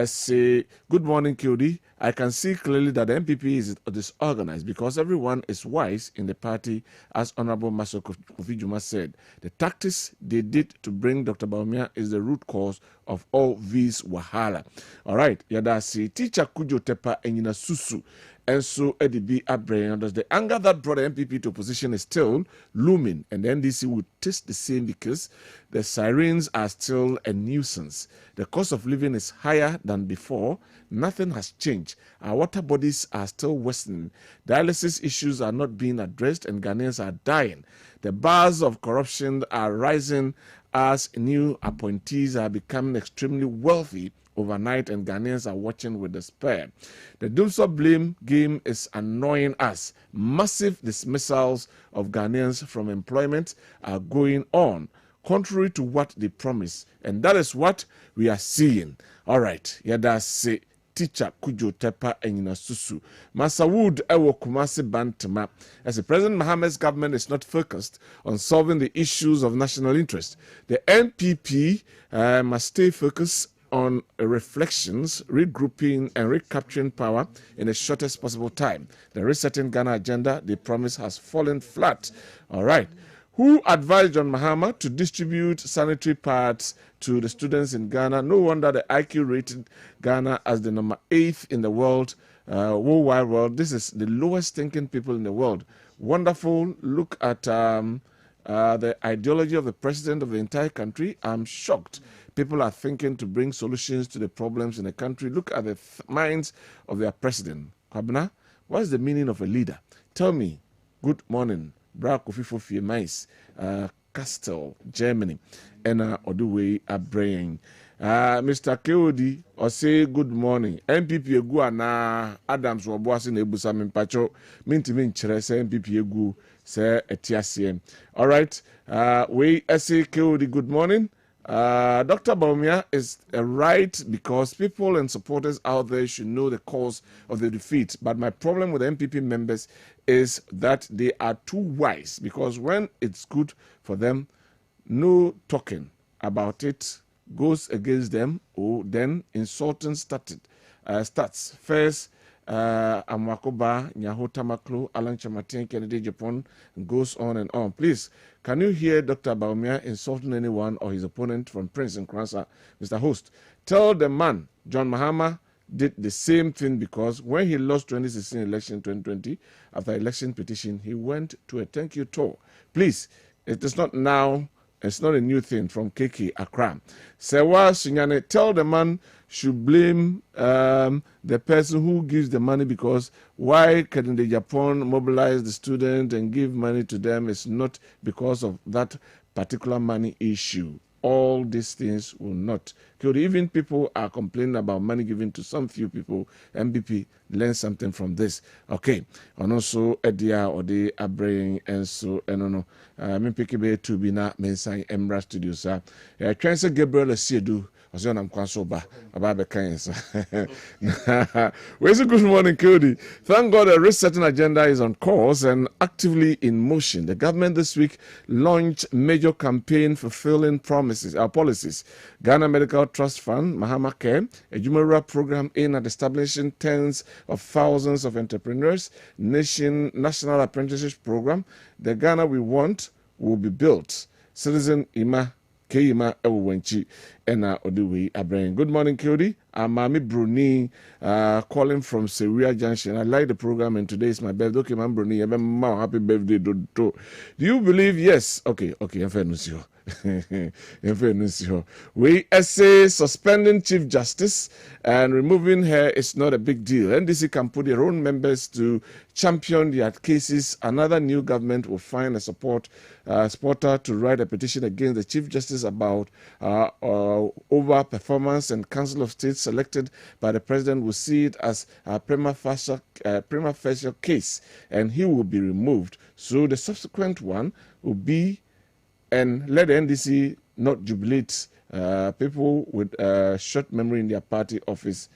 Say, good morning, KOD. I can see clearly that the MPP is disorganized because everyone is wise in the party, as Honorable Maso Kofi Juma said. The tactics they did to bring Dr. Bawumia is the root cause of all these wahala. All right, yada si teacher Kujo Tepa Enyina Susu. And so EDB Abraham does the anger that brought the MPP to opposition is still looming, and the NDC would taste the same because the sirens are still a nuisance. The cost of living is higher than before. Nothing has changed. Our water bodies are still worsening. Dialysis issues are not being addressed, and Ghanaians are dying. The bars of corruption are rising as new appointees are becoming extremely wealthy overnight, and Ghanaians are watching with despair. The doomsday blame game is annoying us. Massive dismissals of Ghanaians from employment are going on, contrary to what they promised, and that is what we are seeing. All right, yada say teacher Kujo Tepa Enyina Susu. Masawood Ewo Kumasi Bantama. As the President Mohammed's government is not focused on solving the issues of national interest, the NPP must stay focused on reflections, regrouping, and recapturing power in the shortest possible time. The resetting Ghana agenda they promise has fallen flat. All right. Who advised John Mahama to distribute sanitary pads to the students in Ghana? No wonder the IQ rated Ghana as the number 8th in the world, worldwide world. This is the lowest thinking people in the world. Wonderful. Look at the ideology of the president of the entire country. I'm shocked. People are thinking to bring solutions to the problems in the country. Look at the minds of their president. Kwabena, what is the meaning of a leader? Tell me. Good morning. Bra Kofi Fofie Mais, Castle, Germany. And Oduwe Abraham. Mr. KOD, or say good morning. MPP egu na Adams Wabuasi na ebusa mpacho. Minti chere se MPP egu se etiasiem. All right. We say KOD, good morning. Dr. Bawumia is right because people and supporters out there should know the cause of the defeat. But my problem with MPP members is that they are too wise, because when it's good for them, no talking about it goes against them, or then insulting starts. First, Amwakoba, Nyaho Tamaklo, Alan Chamatin, Kennedy Japan, goes on and on. Please, can you hear Dr. Baumia insulting anyone or his opponent from Prince and Kransa? Mr. Host, tell the man, John Mahama, did the same thing because when he lost 2016 election 2020, after election petition, he went to a thank you tour. Please, it is not now, it's not a new thing from KK Accra. Sewa Sunyane, tell the man should blame the person who gives the money because why can the Japan mobilize the student and give money to them is not because of that particular money issue. All these things will not. Even people are complaining about money given to some few people. MBP learn something from this. Okay. And also, Edia or the Abraying and so, and no. Me pick to be na mensan Emra Studios. Transfer Gabriel Siedu. I'm Kwansoba about the Kenyans. Well, good morning, Cody. Thank God a resetting agenda is on course and actively in motion. The government this week launched major campaign fulfilling promises, policies. Ghana Medical Trust Fund, Mahama Care, a Jumara program aimed at establishing tens of thousands of entrepreneurs, national apprenticeship program. The Ghana we want will be built. Citizen Ima Keima Ewenchi Ena Oduwe Abraham. Good morning, Kyodi. I'm Mami Bruni, calling from Seria Junction. I like the program, and today is my birthday. Okay, Mami Bruni, happy birthday. Do you believe? Yes. Okay. In fairness, we say suspending Chief Justice and removing her is not a big deal. NDC can put their own members to champion their cases. Another new government will find a supporter to write a petition against the Chief Justice about over performance, and Council of State selected by the President will see it as a prima facie case, and he will be removed. So the subsequent one will be, and let the NDC not jubilate people with short memory in their party office.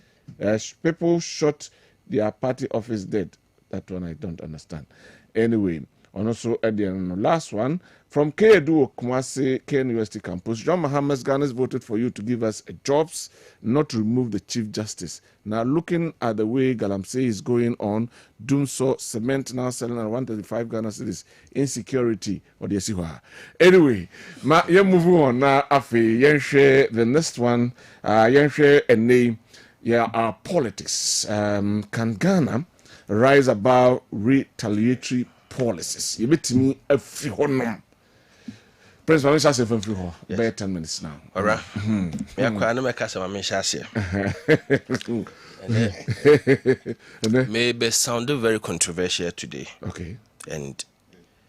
People shot their party office dead. That one I don't understand. Anyway, and also at the last one, from Kedu Kumasi, KNUST campus, John Mahama's Ghana's voted for you to give us jobs, not to remove the Chief Justice. Now, looking at the way Galamsey is going on, Doomso Cement now selling at 135 Ghana cedis, insecurity, or the Siwa. Anyway, you move on now. Afi, share the next one, share a name, our politics. Can Ghana rise above retaliatory policies? You bet me a free honor. Prince Mamisha say from free honor. Bear 10 minutes now. All right. Yeah, I know my cousin Mamisha say. Maybe sound very controversial today. Okay. And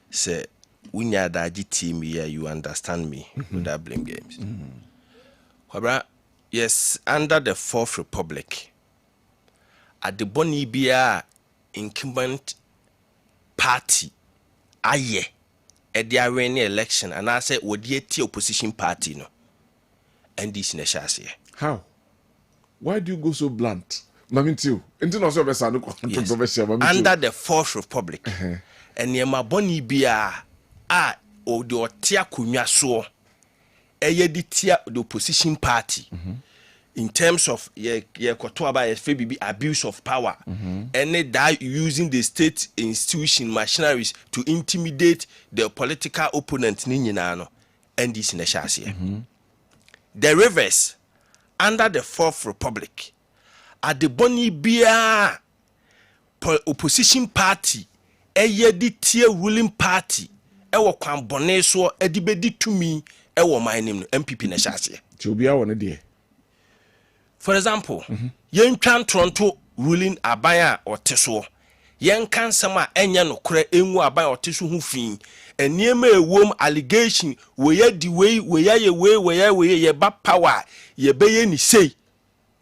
say, when you're the team here, you understand me without blame games. Yes, under the Fourth Republic, at the Bonibia incumbent party, aye, at the arena election, and I said, would you the opposition party, no? And this in a chassis. How? Why do you go so blunt? Mamintiu. Under the Fourth Republic, and near my Bonibia, or the Tia Kunya so, the opposition party. In terms of abuse of power, and that using the state institution machineries to intimidate the political opponent, and this in a chassis. The reverse, under the Fourth Republic, at the Bonibia opposition party, the tier ruling party, ewo kwambone so edibedi to me, ewo my name MPP na chassis. Chubia one day. For example, yen twan Toronto ruling abaya or teso. Yen kan sama enya no kure enwu abaya or teso hu fin. Eniema ewom allegation we ye di way we ye ba power ye beye ni sei.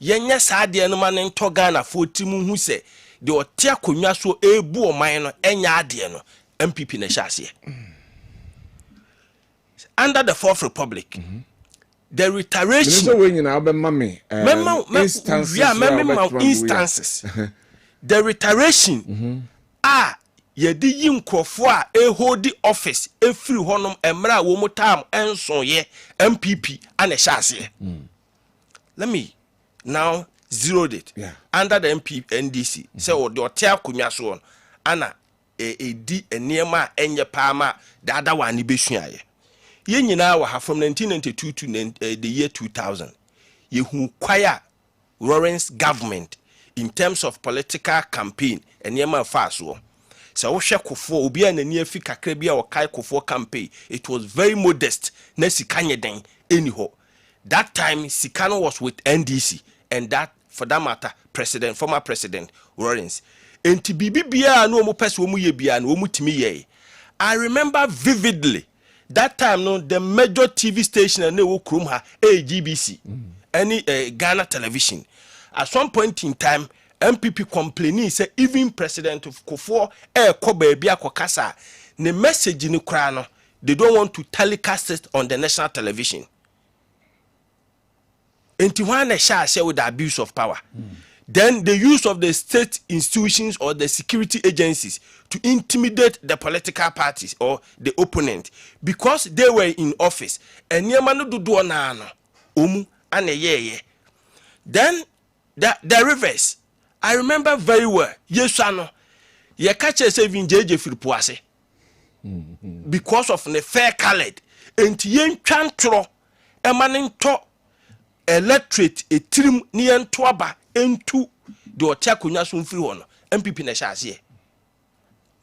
Yenya saa de no ma ne nto Ghana fotimu hu se de ote akonwa so ebu oman no enya ade no MPP na hyase. Under the Fourth Republic, the reiteration instances. The reiteration yedi yin krofo a hold the office every honum emra wo mo time enso ye MPP and a chassis. Let me now zeroed it under the NDC. So the hotel kunyaso ana di enema enye pama the other one ibesua ye nyina wa from 1992 to the year 2000 ye hu kwaya Lawrence government in terms of political campaign enema faso. So wohwe kofo obi anani afi kakra bia o kai kofo campaign, it was very modest na sikanye den anyhow. That time Sikano was with NDC and that for that matter former president Lawrence. Enti bibi bia no mo pese wo mu ye bia no mu timi ye. I remember vividly that time no the major TV station na wo krom ha GBC any Ghana television at some point in time MPP complaining say even President of Kofo Koba bia kokasa the message ni kra no they don't want to telecast it on the national television. Enti wane share with the abuse of power. Then the use of the state institutions or the security agencies to intimidate the political parties or the opponent because they were in office. And yemanu dudu na omu ane ye. Then the reverse. I remember very well. Yesano ye catch a saving JJ Filipuase because of the fair colored. And yen chantro emanin to electorate a trim near Twaba into the hotel kunyasun free one MPP na shase.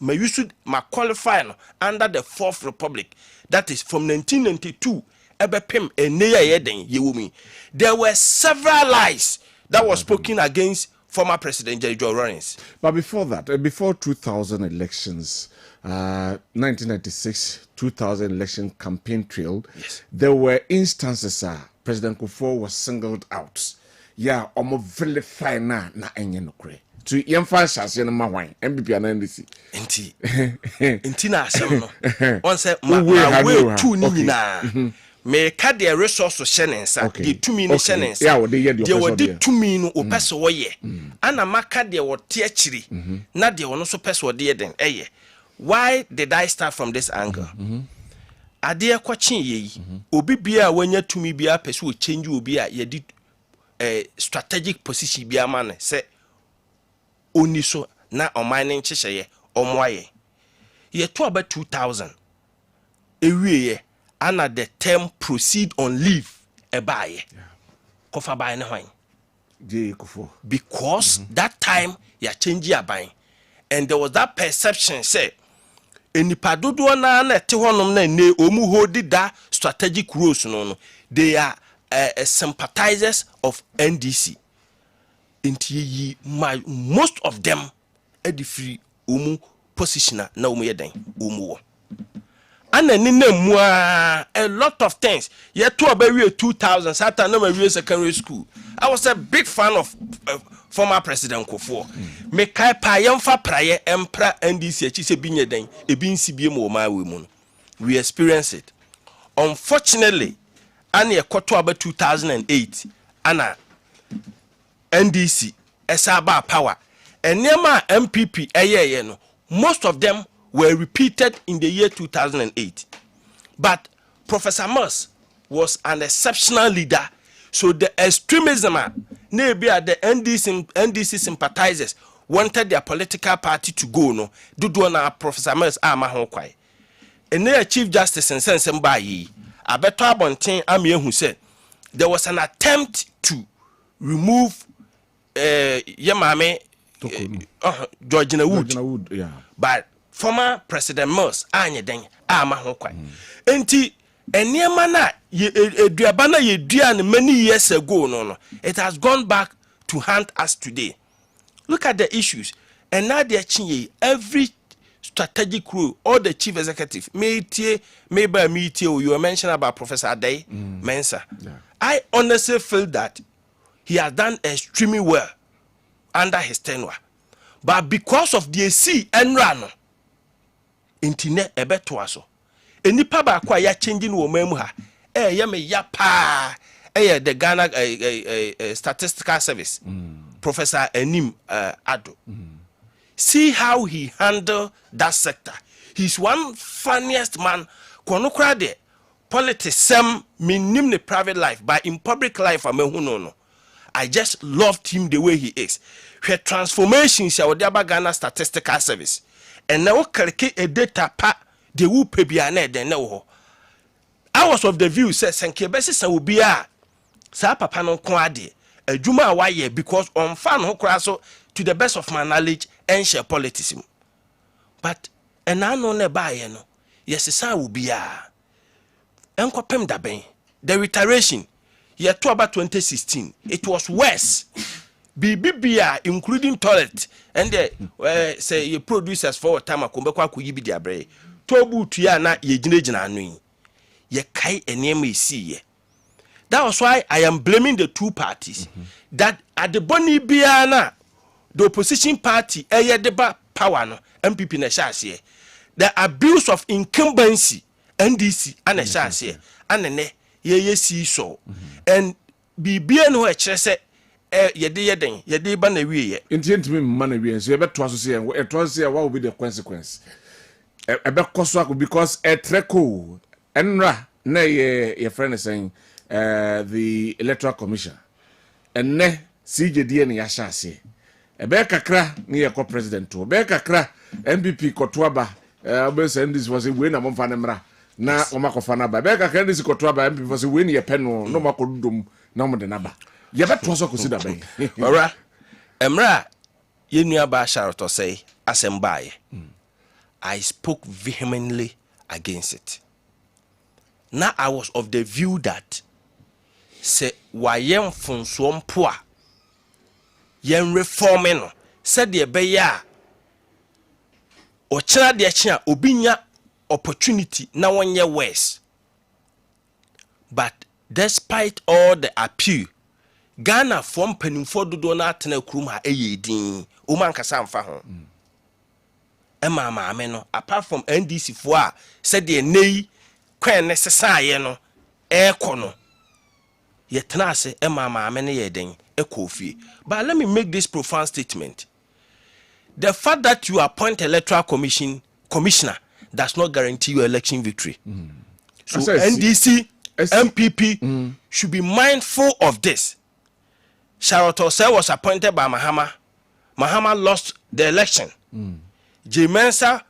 May you should qualify under the Fourth Republic, that is from 1992. Ebepem eneya yeden yewumi. There were several lies that was spoken against former President Judicial Lawrence. But before that, before 2000 elections, 1996 2000 election campaign trail, there were instances President Kufuor was singled out. Yeah, almost vilify na enye nokre. To yemfa shase no mawan MPP and NDC. Enti na asem no. One say ma we tu ni nyina. Me ka de resource shenensa, de tumi ni shenensa. Yeah, they hear the opposite. De tumi no opese wo ye. Ana maka de wo te akiri. Na de wo no so pese wo de den eye. Why did I start from this angle? Ade kwachin ye obi bia wanya tumi bia pese wo change obi a ye di strategic position bia man say oniso na omane nchehye omwaye ye to about 2000 ewie ana the term proceed on leave ebaye kofa baye ne hwan je kofo because that time ya change aban and there was that perception say enipa dodo na te honom na ne omu hold that strategic roles no they are sympathizers of NDC. Inti most of them edi free umu positioner na umu yeden umu. Ana ni nemu a lot of things. Ye to about 2000 Satan na we secondary school. I was a big fan of former President Kufuor. Me kai pa yemfa praye empra NDC achi se binye den e bi nsibie mo ma we mu. We experience it. Unfortunately, and ye koto about 2008 ana NDC esaba power enema MPP eye no most of them were repeated in the year 2008 but Professor Moss was an exceptional leader so the extremism na be the NDC sympathizers wanted their political party to go no do na Professor Moss ama ho kwai ene Chief Justice nsensem ba yi abeto abonten amiehu said there was an attempt to remove Yemame Georgina Wood, yeah. But former President Moss anye den ama ho kwai enti eniema na eduabana ye dua many years ago no it has gone back to haunt us today. Look at the issues and now they are changing every strategic role, all the chief executive, maybe you were mentioning about Professor Adey Mensah. Yeah. I honestly feel that he has done extremely well under his tenure. But because of the AC and run, internet ebeto aso. Eni pa ba kwa ya changing wo memu ha. Ya me ya pa. The Ghana Statistical Service. Professor Enim Ado. See how he handled that sector. He's one funniest man. Konokra de politics sem minim ne private life, but in public life no. I just loved him the way he is. Her transformations are the Ghana Statistical Service. And now calculate a data pa they will pay be an then no. I was of the view says Sanke Bessis will be a Sa papa no kwade a juma why because on fan ho kraso to the best of my knowledge and share politics. But and I know ne buy no. Yes, sa will be a enkopem da ben. The reiteration year to about 2016 it was worse. BBBA including toilet and the say your producers for time akombekwa kuyibi dia bre tobu tuya na ye ginegina anu ye kai enema isi ye. That was why I am blaming the two parties that at the boni biana the opposition party deba power no MPP na shase the abuse of incumbency NDC and a shase and ne ye see so and bibia no e kire se yede ba na wiye intient me man na wiye so you beto aso say e to say what will be the consequence e be koso because e treko enra na ye friend saying the Electoral Commission and ne CJD na ya shase e be kakra na ye ko president to be kakra MPP kotoaba obe send this was we na momfa ne mra na o makofa na ba be kakra this kotoaba MPP was we na ye peno no makodum na mo de na ba ye beto so consider ben ora emra ye nua ba sharoto say asembaye I spoke vehemently against it. Now I was of the view that say wayem fonso mpo a yen reforming no said the beya o kira de chia obinya opportunity na wonye worse. But despite all the appeal Ghana from penimfo dodo na atena kurum ha eyedin o man kasa amfa ho ema maame no apart from NDC fo a said the nei kwen necessary no ekono yetena ase ema maame ne yeden ekofie. But let me make this profound statement. The fact that you appoint Electoral Commissioner does not guarantee your election victory. So NDC MPP should be mindful of this. Charlotte Osei was appointed by Mahama. Mahama lost the election. J. Mensah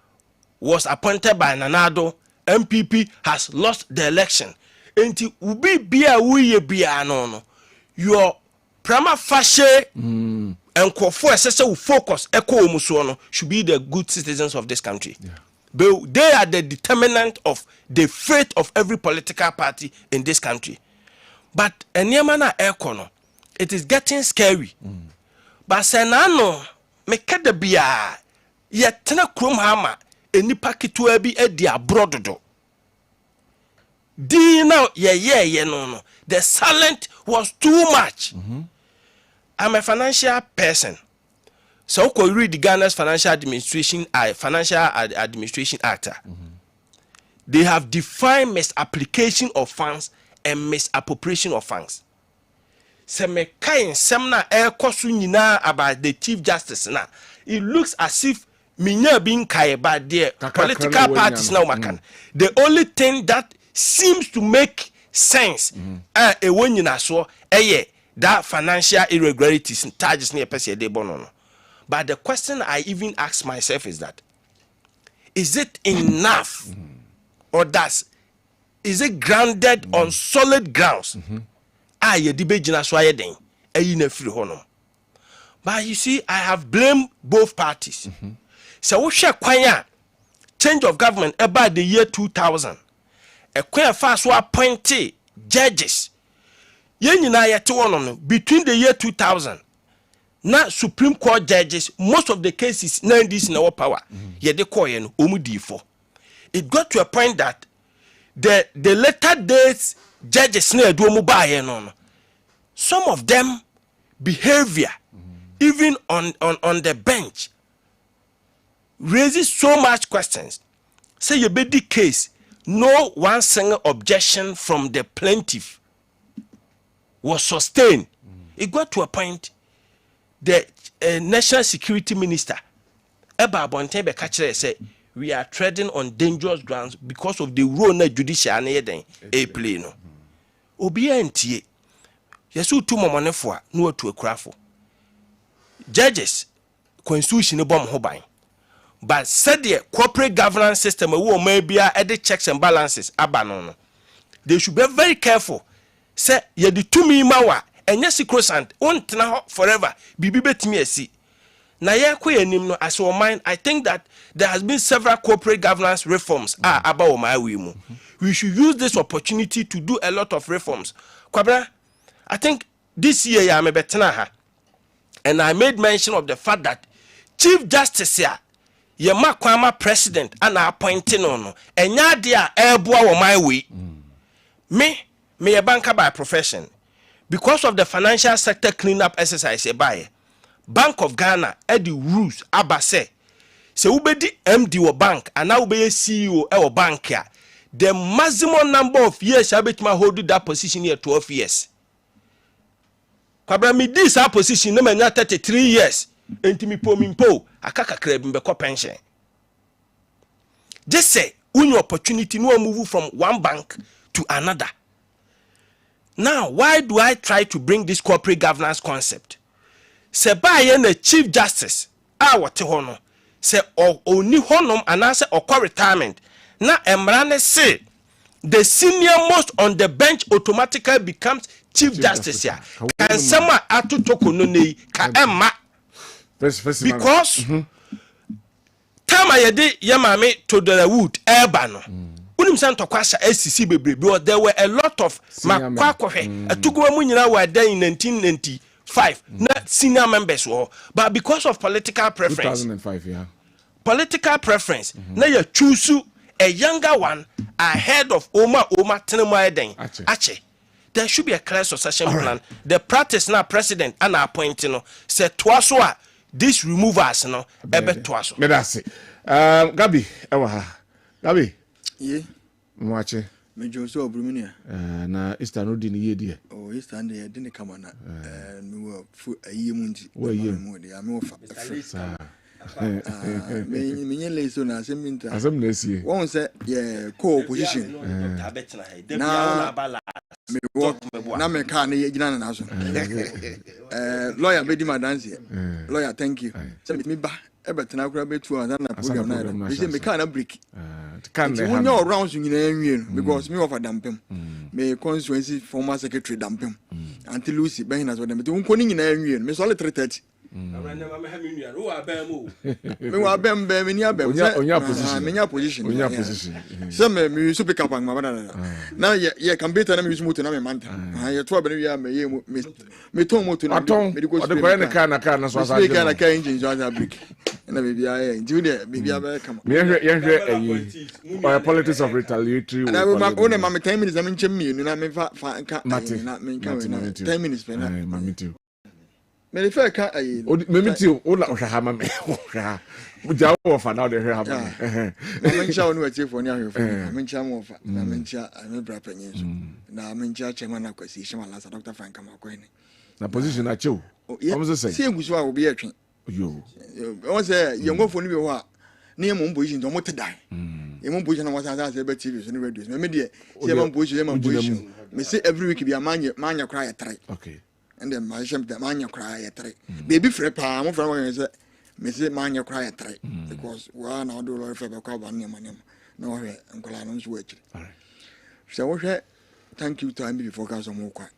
was appointed by Nanado. MPP has lost the election. Enti ubi bia uye bia no. Your prima facie and will focus echo musuono should be the good citizens of this country. Yeah. But they are the determinant of the fate of every political party in this country. But enyamana ekono, it is getting scary. But senano mekada bia yetena krom hama enipa kitua bi edi abrododo. Di now ye no. The silence was too much. I'm a financial person. So we read the Ghana's Financial Administration Act. They have defined misapplication of funds and misappropriation of funds. Se me kain semna kosu nyina about the Chief Justice na. It looks as if minya being kai bad there political parties now makan. The only thing that seems to make sense a wonyina so that financial irregularities and charges near person de bono. But the question I even ask myself is that is it enough or is it grounded on solid grounds? But you see, I have blamed both parties. So we share kwanya change of government about the year 2000. A kwanya fast were appointed judges. Between the year 2000, now Supreme Court judges, most of the cases now this in our power. It got to a point that the later days judges some of them behavior even on the bench raises so much questions. Say your baby case, no one single objection from the plaintiff was sustained. It got to a point the National Security Minister Eba Bontebe Kachere said we are treading on dangerous grounds because of the role na Judicial and a play no. Obia Ntie, yesu tu momonefo a no atu akurafo judges constitution ne bom ho ban but said the corporate governance system we may be a checks and balances abano. They should be very careful. Say ye the 2 me mawa and yes croissant won't now forever be bet me a see. Na ye no as your mind, I think that there has been several corporate governance reforms about my wimu. We should use this opportunity to do a lot of reforms. Kwabena, I think this year I am a betena, and I made mention of the fact that Chief Justice here, ye makwama president and appointing on and ya dia airboa my way. Me a banker by profession. Because of the financial sector cleanup exercise by Bank of Ghana the rules abase. Se ubedi MD or bank and now be a CEO or bank here. The maximum number of years I bet my hold that position here 12 years. Kwabena me this position no man 33 years. Enti mi po akaka kreb mbeko pension. Just say when opportunity no move from one bank to another. Now, why do I try to bring this corporate governance concept? Se ba ye na chief justice wote hono se oni honom anase okwa retirement na emrane say the senior most on the bench automatically becomes chief justice ya. Can someone atutoko no nei ka emma because time ayede yamame to the wood eba no unim san to kwasha SCC bebre because there were a lot of makwakwe atugwa mu nyina were there in 1995 na senior members were, but because of political preference 2005 yeah, political preference na you choose a younger one ahead of Oma Tenemo Eden Ache. There should be a clear succession plan. The practice now president and appointing no say twaso this removers no ebe twaso. Me that's it. Gabi ewa Gabi ye mwache me Joshua Bruminia na Easter no di ni ye die. Oh Easter and ye di kama na me wo fu ayi mu nti mu de ame ofa me nyele so na aseminta asem na esie won say ye co-opposition na me wo na me ka na ye gina na so lawyer be di madanse lawyer thank you say me ba ebetena kura betu na program na be say me ka na break can they when your rounds nyina anwie because me offer dampem me constituency former secretary dampem until Lucy ben na so dem to nko ni nyina anwie me so le 330 me wa bem be me ni abem onya position me nya position onya position so me so pick up ma bana na ye can better na me use motor na me manta ye to abena wi me ye me ton motor na me di go speak na car na so asa speak na car engine so asa break na me bia ye nti de me bia be come me hwe or politics of retaliatory na we ma me 10 minutes na me nchem me na me fa nka na me nka 10 minutes pe na ma meeting me le fa ka ayi me meeting o na hwa ha ma me hwa buja wo fa na de hwa ha ma na me ncha wonu achi fo ni ahwe fo me ncha mo fa na me ncha me bra panyin so na me ncha chairman na kwasi shema lasa Dr. Frank Makwene na position na chew como se say gusu a obi atwe yo o say yengofo ni bi ho a na ye mo position to mo tedan ye mo position na mo sa say be TV so ni radio me de say mo position me say every week bi amanya kra ya 3 okay and then my shame that manya cry at 3 baby free pa mo from when say me say manya cry at 3 because we are now do lawyer for kwa ba ne manem na wo hwe nkola no nso wachi all right so wo hwe thank you time before ka so mo kwa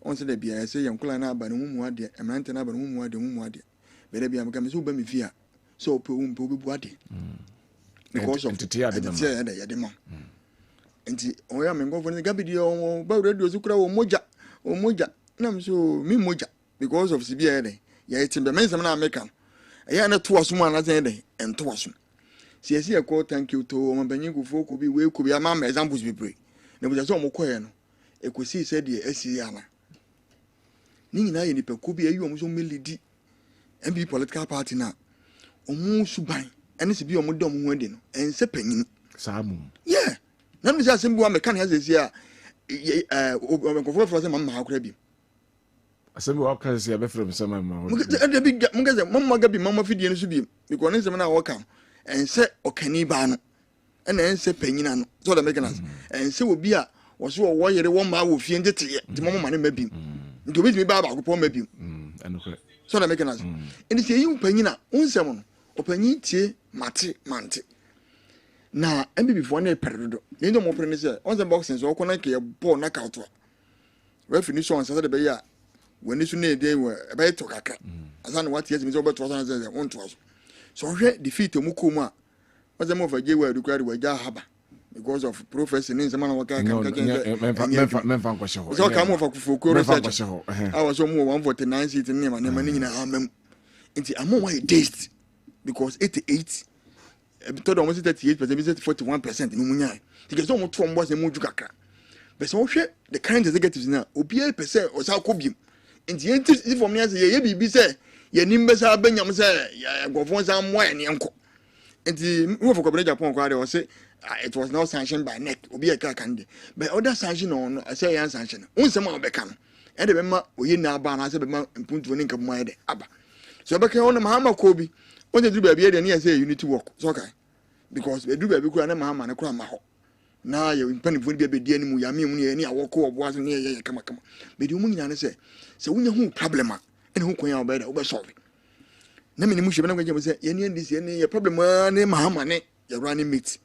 on say da bia say nkola na aba ne mu ade emrante na aba ne mu ade be da bia me ka me so ba me fia so pe wo mpe obi ade because of entity ya de ma enti o ya me ngofo ne gabidi o ba radio so kura wo moja nam so mi moja because of CBA dey ya timbe men sem na American ya na to aso mu na say dey ento aso sie ko thank you to o mbanyin gufo ko bi we ko bi ama examples bi pre na bu so mo koye no ekosi se dey asi ana ni nyina ye ni pe ko bi ayi o mo so melidi MB political party na o mu suban ene se bi o mo de o mo hu ade no ense panyin samu yeah na me say asem bi wa American ya say a o ko fo say mamma akura bi asem wa ka se be from sama ma de bi munga ze mamma ga bi mamma fidie no so bi because nsem na wo kan ense okani ba no ena ense panyina no so the mechanism ense obi a was wo yere wo ma wo fie ndete ye de mo ma ne mabim nti obi mi ba ba ko mabim so na make us and say you panyina unsem no opanyin tie mante na mbb before na peredo ni ndo mo prene say on the boxing so ko na ke ball knockout wa we finish on say be ya wani su na dey we be to kaka asan what yes me so be to say on to so hwe defeat mu ko mu a on the mo fa je wa dukari wa ja haba because of professor in semana waka memfa kwashe ho so ka mo fa kufuko research I was so mo 149 seat ni ma nyina amam nti amon why taste because 88 to do almost 38% be 41% no munya because so mo to mo se mo ju kakra but so hwe the current executives na obi a percent o sa ko biem nti yenti from me say ye bibi say ye nimbe sa banyam say gofon sa mo ene enko nti wo for Kwabena Japan kwa de o say it was not sanctioned by NEC obi e ka kan de but other sanction on say yan sanction unsem a obeka no e de be ma oyi na aba na say be ma mpuntu ni nkam ma de aba so obeka on mahama ko bi on de duru ba bi e de na say unity work so okay because be duru ba bi kura na mahama na kura ma ho na ye mpanifo bi be die ni mu ya me mu ne ni awoko obo aso ne ye kama be di mu nyina ne say wunya hu problem a ene hu konya oba da oba solve na me ni mu hwe na gwa say ye ni ndis ye ni ye problem ne mahama ne ye running mate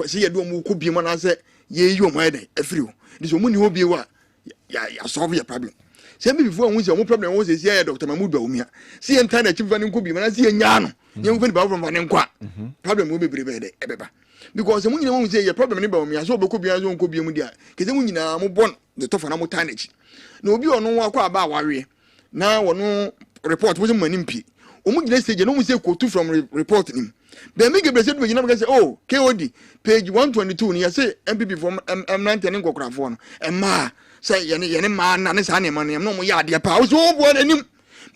say ye do mu ko bi mo na say ye yi o mo ede afiri o dis o mu ni ho bi wa ya solve your problem say me before won say o mo problem won say say Dr. Mamudu Awumia say enta na chief van ko bi mo na say nya no ye mo fani ba from van nkwa problem mo bebre be de ebeba because mo nyina mo say ye problem ni ba Awumia so obeko bi azo nko bi mu dia keze mo nyina mo bon the tofa na mo tanachi na obi ono akwa aba awawe na wono report mo mani mpi o mo nyina stage no mo say quote from report nim then me get said we never say oh KOD page 122 ni say MPP from M90 ni nkokrafo no ma say ye ma na ne sa ne ma ne no mo ya de pa so bo na nim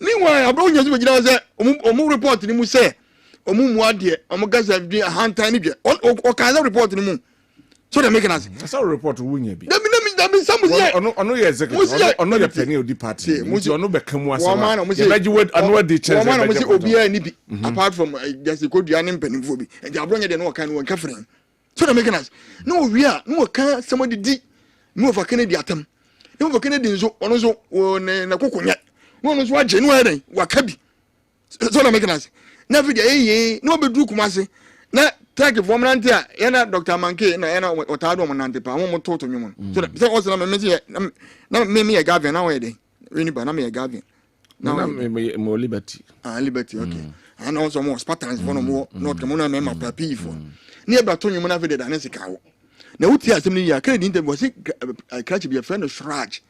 meanwhile abro nya so gina say o mo report ni mu say o mu ade o mo gasa bi ahantan ni bi o ka report ni mu so they making us that's how report wunya bi that mean some say ono ye executive ono ye penny odi party muti ono be kamu asema ye baji word ono dey change one man say obi a ni bi apart from just go do anim penifo bi and abro nya de no kan won kafren so they making us no we are no kan somebody di no for Kennedy atam no for Kennedy nso ono so na kokonya no so age no eren wakabi so they making us na video no be du kumase na take from Ntie a yana Dr. Manke na yana otado mo Ntie pa mo toto nwum so say also na me say na me Gavin na we dey we ba na me Gavin na me liberty liberty okay and also more Spartans for no more not come na me ma papi for na e ba to nwum na fe dey da na sika wo na wuti asem ni ya credit interview say catch be a friend of Shraj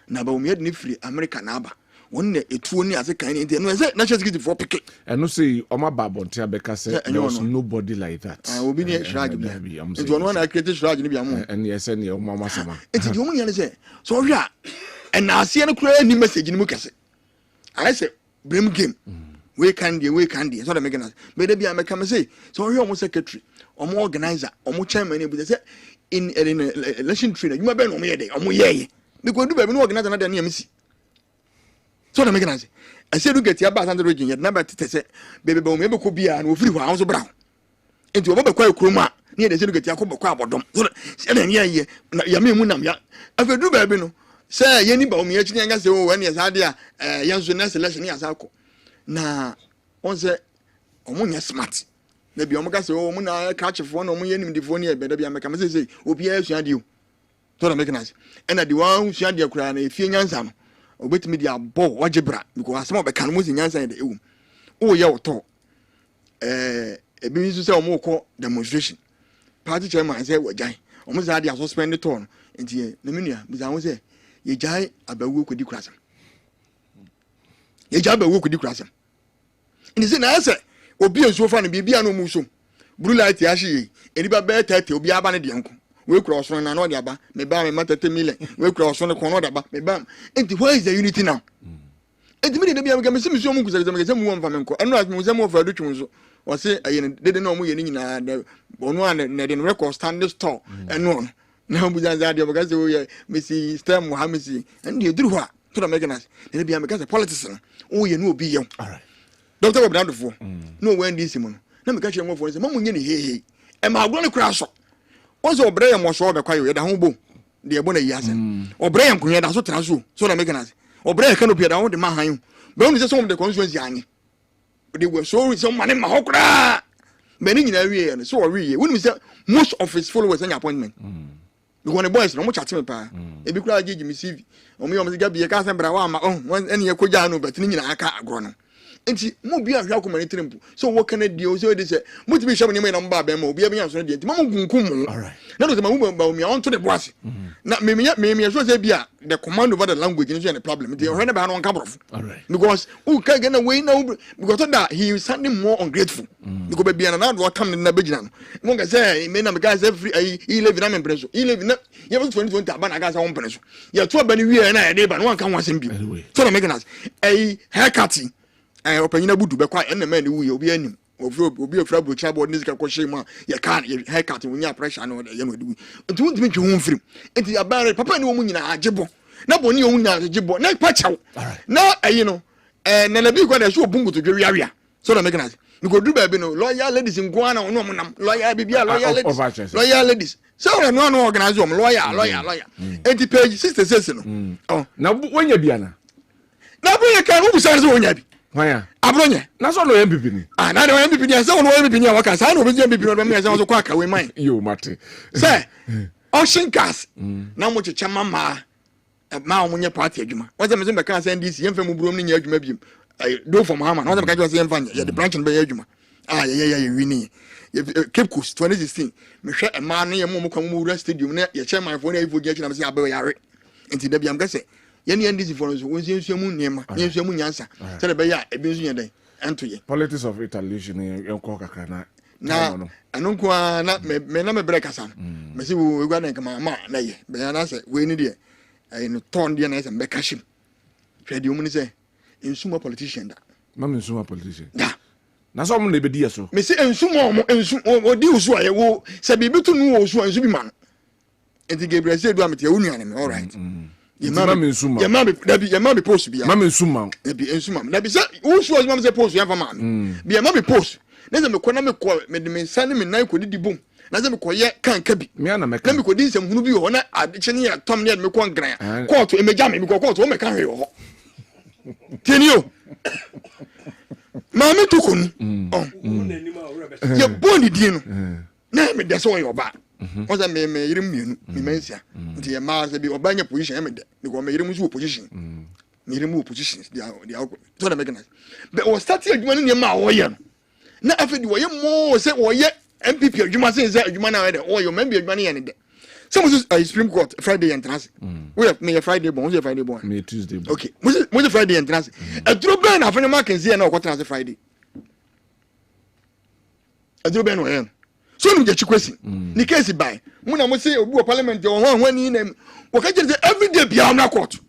na ba umie ni free America na aba won etuo ni ase kan ni no say national security for pick and no say o ma ba bonte abeka say there was nobody like that obi ni Shraj bi it one na create Shraj ni bi am and yes and o ma sama it di o mu yan say so hwe a and na ase no kura ni message ni mu kase I say blame game we can dey so that make us but dey bi am come say so hwe o mu secretary o mu organizer o mu chairman ni bi say in election trainer you ma be no me dey o mu ye because do be no organizer na dey na MC so na make us I say do get ya ba san region ya na ba tete say bebe ba o me be ko bia na ofiri ho awon so bra enti o be kwa ekroma na ye dey say do get ya ko be kwa abodom so na ye ya me mu nam ya afedu ba bi no say ye ni ba o me ya chini nga say o we na ya de a ya so na selection ya sa ko na on say o mu nya smart na bi o mo ka say o mu na catch for na o mu ye nim difo na e be da bi am ka me say obi a sua de o so na make us and the one sua de kura na efie nyansa no obetimi dia bo wajebra because asema be kan mo nyansa de ewu o ye oto ebi nso say omo ko demonstration party chairman say wajan omo say dia suspend ton nti na menua biza won say ye jai abawu kodi kurasam ye jai abawu kodi kurasam ni say na say obi enso fa no bibia no mu so blue light ya hye eni ba be tete obi aba ne de nko we kura oso na no de aba me ba me matete million we kura oso ne kono de aba me ba enti where is the unity now enti me de bia me se mu kusa me se mu won fa me nko eno as me se mu fa do twun o se aye de no mu ye ni nyina de onu an ne de record stand store eno na bu za de because we ye me si stem Muhammad si enti eduru ho a to na meganas de bia me ka se politics no o ye no obi ye all right Dr. Kwabena Owusu no when this mu no na me ka che mo fo se mo nye ni hehe e ma agro ne kura so once obre ye mo so be kwayo ye da ho bom de ebona yi ase obre yankonya da so tena so na make na obre canopy da wo de ma han be onu se so de constituency anye de we so mane ma hokra be ni nyina wie so wo wie wonu se most of his followers any appointment because the boys no mo chat me pa e bi kura agege me CV o me o me gabi e ka sembra wa ma ene ye koja no bet ni nyina aka agro no enti mo bi ahwa ko mani trempo so wo kana die o so de se mo ti bi hwam ni me na mba ba ma obi a benya so de enti mo gunkum mo na do se ma mo ba mi on to the boss na me so say bia the command over the language is a problem enti o hwe na ba no nka borofo because who can get away now because that he is sounding more ungrateful because be na do come na begina no mo ga say me na me ga say free he live na me preso he live na ye 2020 aba na ga say won preso ye to aba ni wie na ye de ba no kan ho asem bi so na me ga na haircut opanyina budu be kwa enne man wu ye obi anim obi ofra brocha board ni zika ko shema ye kan ye haircut wonya pressure na ye no de ntu ntimi twe ho mfirim enti abare papa ni wo mu nyina agebo na boni wo nyina agebo na pachaw na no na labi kwa na so obungu to dwe wiawia so na make na we go do baby no lawyer ladies in Guana no mo nam lawyer bibia lawyer ladies so no organize them lawyer enti page 66 no na wonya bia na boye kan wo busa so wonya bi Waya. Abronye. Na so no MPP ni. Na the MPP ni say no MPP ni waka say no be MPP no me say so kwa ka we man. Yo mate. Say ocean gas. Na mo cheche mama ma o munye party adwuma. Wo say me be kan say NDC yemfa mu burom ni nya adwuma biem. Do for Mahama. No say me kan say yemfa nya. The branch no be adwuma. Ye wini. Cape Coast 2016. Me hwe e ma no ye mo kwa mu wura stadium na ye chairman for na ifo gi na me say abe yare. Enti da biam ka say yeni ndisi for so wonsi nsuamu niema nsuamu nyansa se be ya ebi nsu yeden ento ye politics of retaliation enko kakra na anonko na me na me break asa me se wo egwa na kama ma na ye be ya na se we ni de no ton de na se be kashim hwe de omuni se nsuma politician da ma me nsuma politician da na so mo na be dia so me se nsuma mo nsu odi usu aye wo se bi bitu nu usu nsu bi man enti Gabriel se do amete unu ane me all right Yema nsuma. Yema be post bia. Mama nsuma. Ebi nsuma. Na bi say who show mama say post ya fa mama. Bia mama be post. Na say me kɔ na me kɔ me de me nsa ne me nan kɔ didi bom. Na say me kɔ ye kan ka bi. Me na me kan. Na me kɔ di nsɛm hunu bi ho na adeche ne ya tom ne me kɔ ngran. Court e me ja me kɔ court o me kan hwe ho. Tenio. Mama to konu. Ye boni di no. Na me de so yo ba. Wọ́n sẹ́ me yiri mienu mi mensia nti yẹ maa sẹ́ bi ọba nye position me de because me yiri mu nso position me yiri mu position they are so that make nice but o start adwuma ne ma wo ye no na afi di wo ye mo sẹ́ wo ye MPP adwuma sẹ́ adwuma na de o ye member adwuma ne ye ne de sẹ́ mo so Supreme Court Friday entrance we have me Friday born we Friday born me Tuesday okay mo Friday entrance aduro ben na afene mark nzi na okotena Friday aduro ben wo ye so no je chikwesi ni case by mu na mo say obi o parliament o ho ani na wo ka je every day bia na court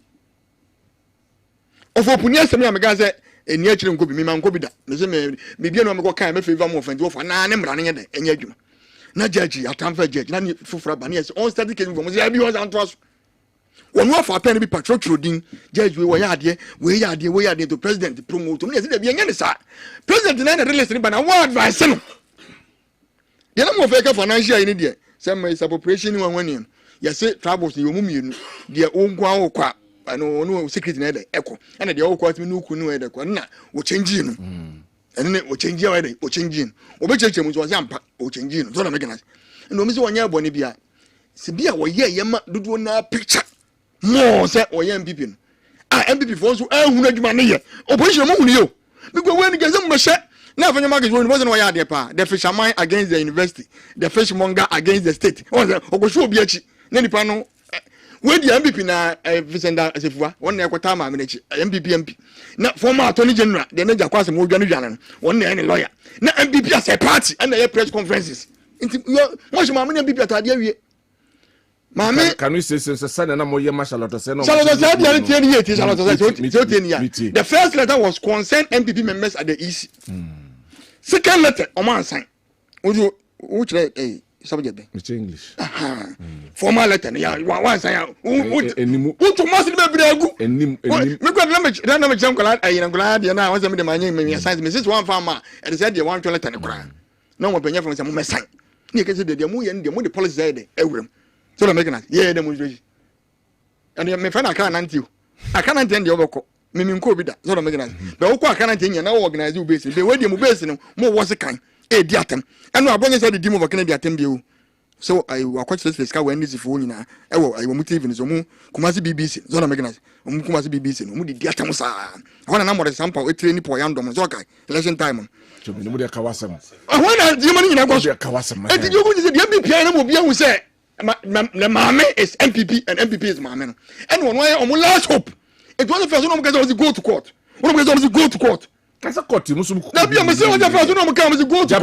of opuni asem ya me ga say eni akire nko bi mi man ko bi da me say me bia no me ko kan me favor mo offend wo fa na ne mra ne de enya adwuma na judge atamfa judge na ni fufura ba ne on study case mo say abi on santos wonu afa pen bi patrol trodin judge we wo ya ade to president promote no say bia nya ne sa president na release ni ba na what advice no you know mo fake financial in there say my appropriation ni wan ni ya say troubles ni omu mienu de onkwa okwa no secret na de eko na de okwa timi no ku no de ko na wo change no ene wo change ya de wo change no wo be cheche mu so say ampa wo change no so na me gana no mi say wonya abo ni bia se bia wo ye yema dodo na picture mo say wo ye MPP no MPP for so ehunu adwuma ne ye opposition mo hunu yo because when get some be na afanya market we wasn't why there pa the fisherman against the university the fishmonger against the state ogosho obi achi na nipa no we the MPP na Vicenda Asefua won na ekota ma me nachi MPP na former attorney general the na jakwase mo dwa no dwa no won na any lawyer na MPP as a party and na press conferences nti mo se ma me MPP atade awie Mami, can we say na mo ye mashaloto say no. Shaloto say dey tie ni yeti shaloto say tie ni ya. The first letter was concern MPP members at the EC. Second letter Amansan which subject be English. Formal letter ya one say to must be bregu. Me go na me jam kola ayi kola de na wan say me de manye me science me 1 farmer and say de 1 letter ne kora. No mo penya from say mo mesan. Ni ke say de mo ye de mo de policy dey ewrem. So na make na yeah dem and me friend Akana Ntie Akana Ntie de oboko me nko bi da so do make na but wo ko Akana Ntie nya na organize wo base be we dey mo base no mo wo se kan e di atem eno abonye se de di mo bakana di atem bi o so I watch this guy when this phone na e wo I wo TV so mu Kumasi BBC so do make na mu Kumasi BBC no mu di atem sa ho na mo de sample e train po yandom so kai election time so me mu de kawasam ho na di mo nyina go so kawasam e di jogu se di MPP na mo bia hu se Mame is MPP and MPP is Mame. And one way on last hope. It was the first one because go to court. One because go to court. That's a court. Musu. Now be a message the first one because go to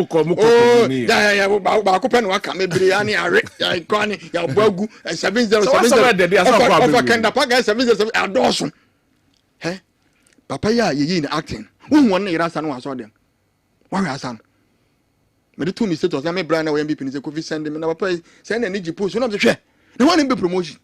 court. Oh, yeah, ba ko pen wa ka me biryani are. Ya kwani ya bogu 707. Of Kenda Paga 707 adosun. He? Papa ya ye in acting. Who won na ira sanu aso dem. Wa ira sanu. Me the two mistakes na me brand na MPP ni say Kofi send me na papa send na niji post na me hwe na one be promotion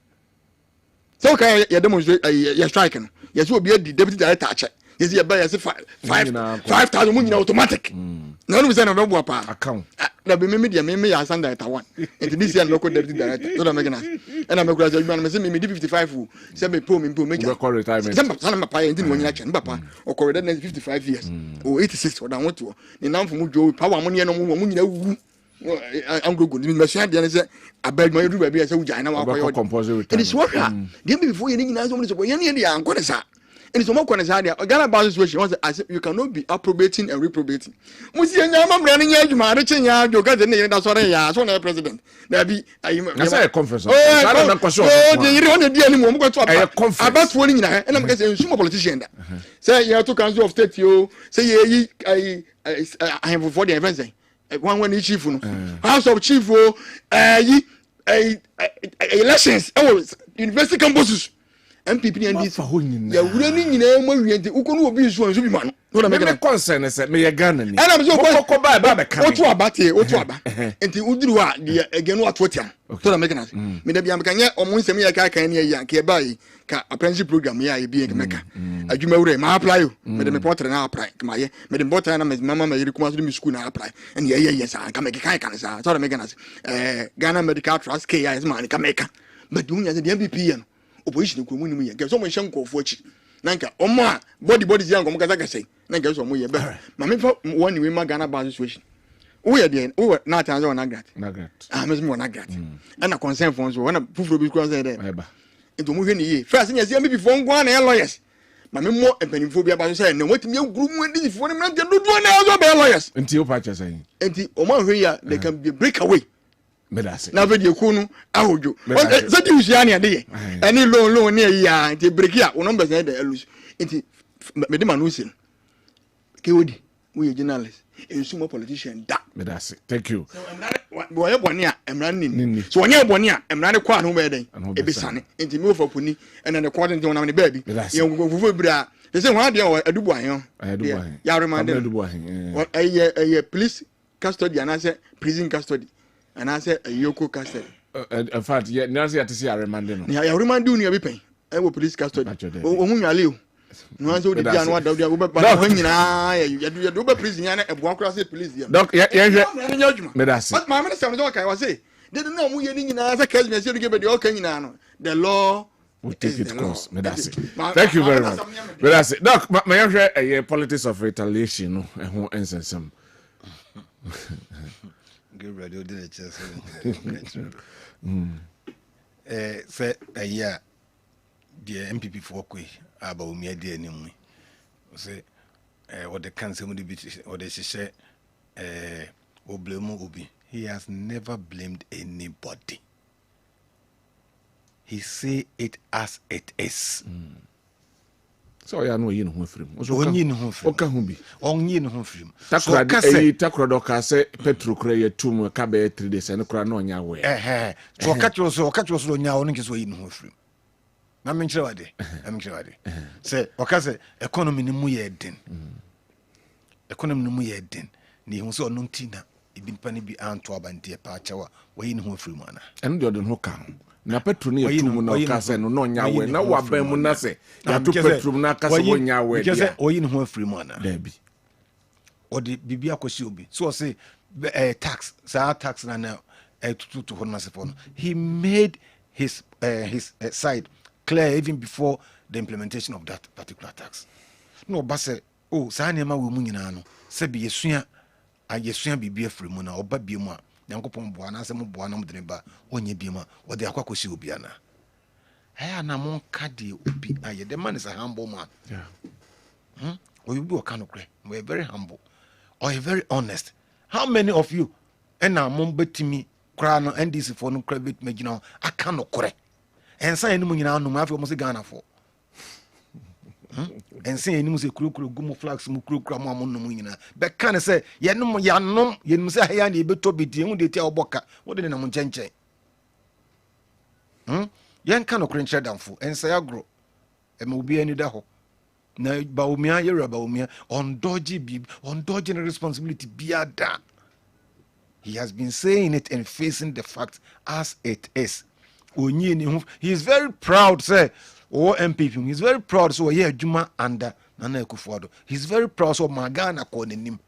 so kan ya demonstrate ya strike no ya so obi di deputy director ache ya say ya buy ya say 5000 mun nyina automatic na no be say na be bo pa account na be me ya send director one and this year no ko deputy director so na me gina and na me kura say me say me di 55 say me po me record retirement say na papa ya ndi no nyina che papa o ko ready 55 years o 86 o da want to ni na mfu mu jo power mo ne no mo nyina wu I'm going to be sure that I beg my room be as a vagina while composing. It is what give me before you need to know any I'm going to say. And it's more concerning Ghana about situation. I said you cannot be approbating and reprobating. Monsieur, I'm running here, you are reaching out, you got the name that's what I asked on the president. There be a conference. Oh, I don't know. You don't need any more to a conference about 20 and I'm getting a politician. Say you have to council of state, you say I have for the events. One chief House of Chief elections university campuses MPP and this ya wurani nyina ma wiente ukonu obi nso nso bi ma no na make concern say me Ghana ni ana so ko ba be kan otu abate otu aba enti uduru a de agenu atotiam to na make na me da bia me kan ye omo nsem ya ka kan ne ya ka bai ka apprenticeship program ya e bi meka adwuma wure ma apply o me de me portrait na apply ma ye me de portrait na mama ma yiri kuma so mi school na apply and ye sa ka me kan sa to na make na Ghana Medical Trust KI is man ka make but dunya the MPP ya no opposition ko mu ni mu ye ge so mo hye nkofo achi nanka omo a body zi anko mo kasa say nanka so mo ye be ma me fa one we ma Ghana bad situation wo ye de wo na tan so na grat me so na grat and na concern for so na fufuro bi ko say de ento mo hwe ni ye first nya say me before ngwa na lawyers ma me mo empanimfo bi aba so say na watimi aguru mu ndi fo ni na de dodo na so be lawyers enti o pa cha say enti o ma hwe ya they can be break away medase na ve de kunu ahojo se di usia ne de ani loan ne ya nti break ya wono be say de alus nti me de manusin ke wodi we journalist ensumo politician da medase thank you wo ye boni a emran ni so wonye boni a emran ne kwa no be den e be sane nti me ofa puni ena ne kwa den wona ne baby ye ngufufu bra they say one dey adubu ahen ya remind adubu ahen eh police custody and I say prison custody and I say yoko custody in fact yeah nancy at see remind no ya remind you be pen e wo police custody o hu nwale o no so di dia no wa da wo ba ho nyina ya do be prison ya na ebo akura say police ya doc ya hwe me da say but my minister no kai wa say they don't know mu ye ni nyina say Kessben say do be the okay nyina no the law will take its course me da say thank you very much me da say doc my hwe politics of retaliation no e ho ensensem get ready to the chest say a year the MPP for kwe aba umi ade anim say what the council would be or they say o blame obi. He has never blamed anybody. He say it as it is. So ya no yin ho firim onyi ne ho firim oka hu bi onyi ne ho firim takra do ka se petro kra ye tum ka be 3 days ne kra no nya we so oka tro nya wo nke so yi ne ho firim na me nkyere wade se oka se economy ne mu ye den ni hu so no ntina ebi pani bi anto abante pa achewa wo yi ne ho firim ana ene de no ka na petro ne etum no ka se no nya we na wa ban mu na se ya to petro na ka se wo nya we dia o yi ne ho afiri mu ana da bi o de bibia akosi obi so say tax na tutu ho na se for no he made his side clear even before the implementation of that particular tax. No, but say, oh, Sanema will munino, Sebi Yesua be free mona or Babima, Yankopon Buana, some Buana Mdreba, Onye Bima, or the Aquacosi Ubiana. Hey, Namon Kadi Ubi, the man is a humble man. Yeah. Or you do a kind of great, we're very humble, or you're very honest. How many of you, and now Mumbeti me, Crano, and this for no credit, Majino, I cannot correct. And say any money now, no matter what Ghana for. And say any music, Gumo flags, Mukru, Gramma, no Munina. But can I say, Yanum, Yanum, Yensa, Hayani, Beto, Dion, de Tia Boca, what did a Munjenche? Yan cannot cringe down for, and say I grow. And will be any daho. Now, Baumia, you're Baumia, on dodging responsibility, be a da. He has been saying it and facing the fact as it is. He is very proud, say, or MPP. He's very proud, so yeah, Juma under Nana Kufuado. He's very proud, so Magana calling him.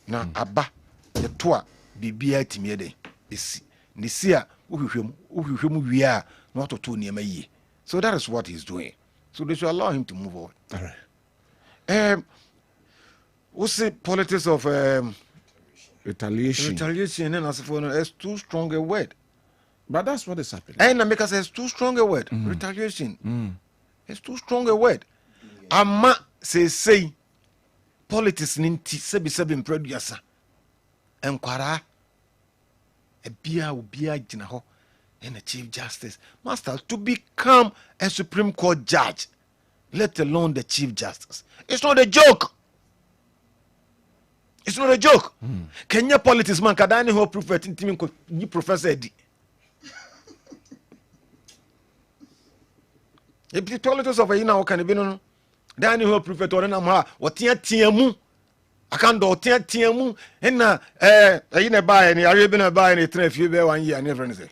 Now, Abba, the tour, Bibia Timiede, is Nisia, we are not a two near me. So that is what he's doing. So they should allow him to move on. All right. What's the politics of retaliation? Retaliation, and as for it's too strong a word. But that's what is happening. And America says too strong a word. Retaliation. It's too strong a word. Ama say politics ninti sebi producer. Enkwara ubia jina ho and a chief justice. Master, to become a Supreme Court judge, let alone the chief justice. It's not a joke. It's not a joke. Kenya politics man kadani ho prophet intimi ko ni professor di. If the politics of a yina can be no, Danny ho prophet or na ma o tiamu. Akando tiamu and na yina buy and Arabian buy and 3 1 year never say.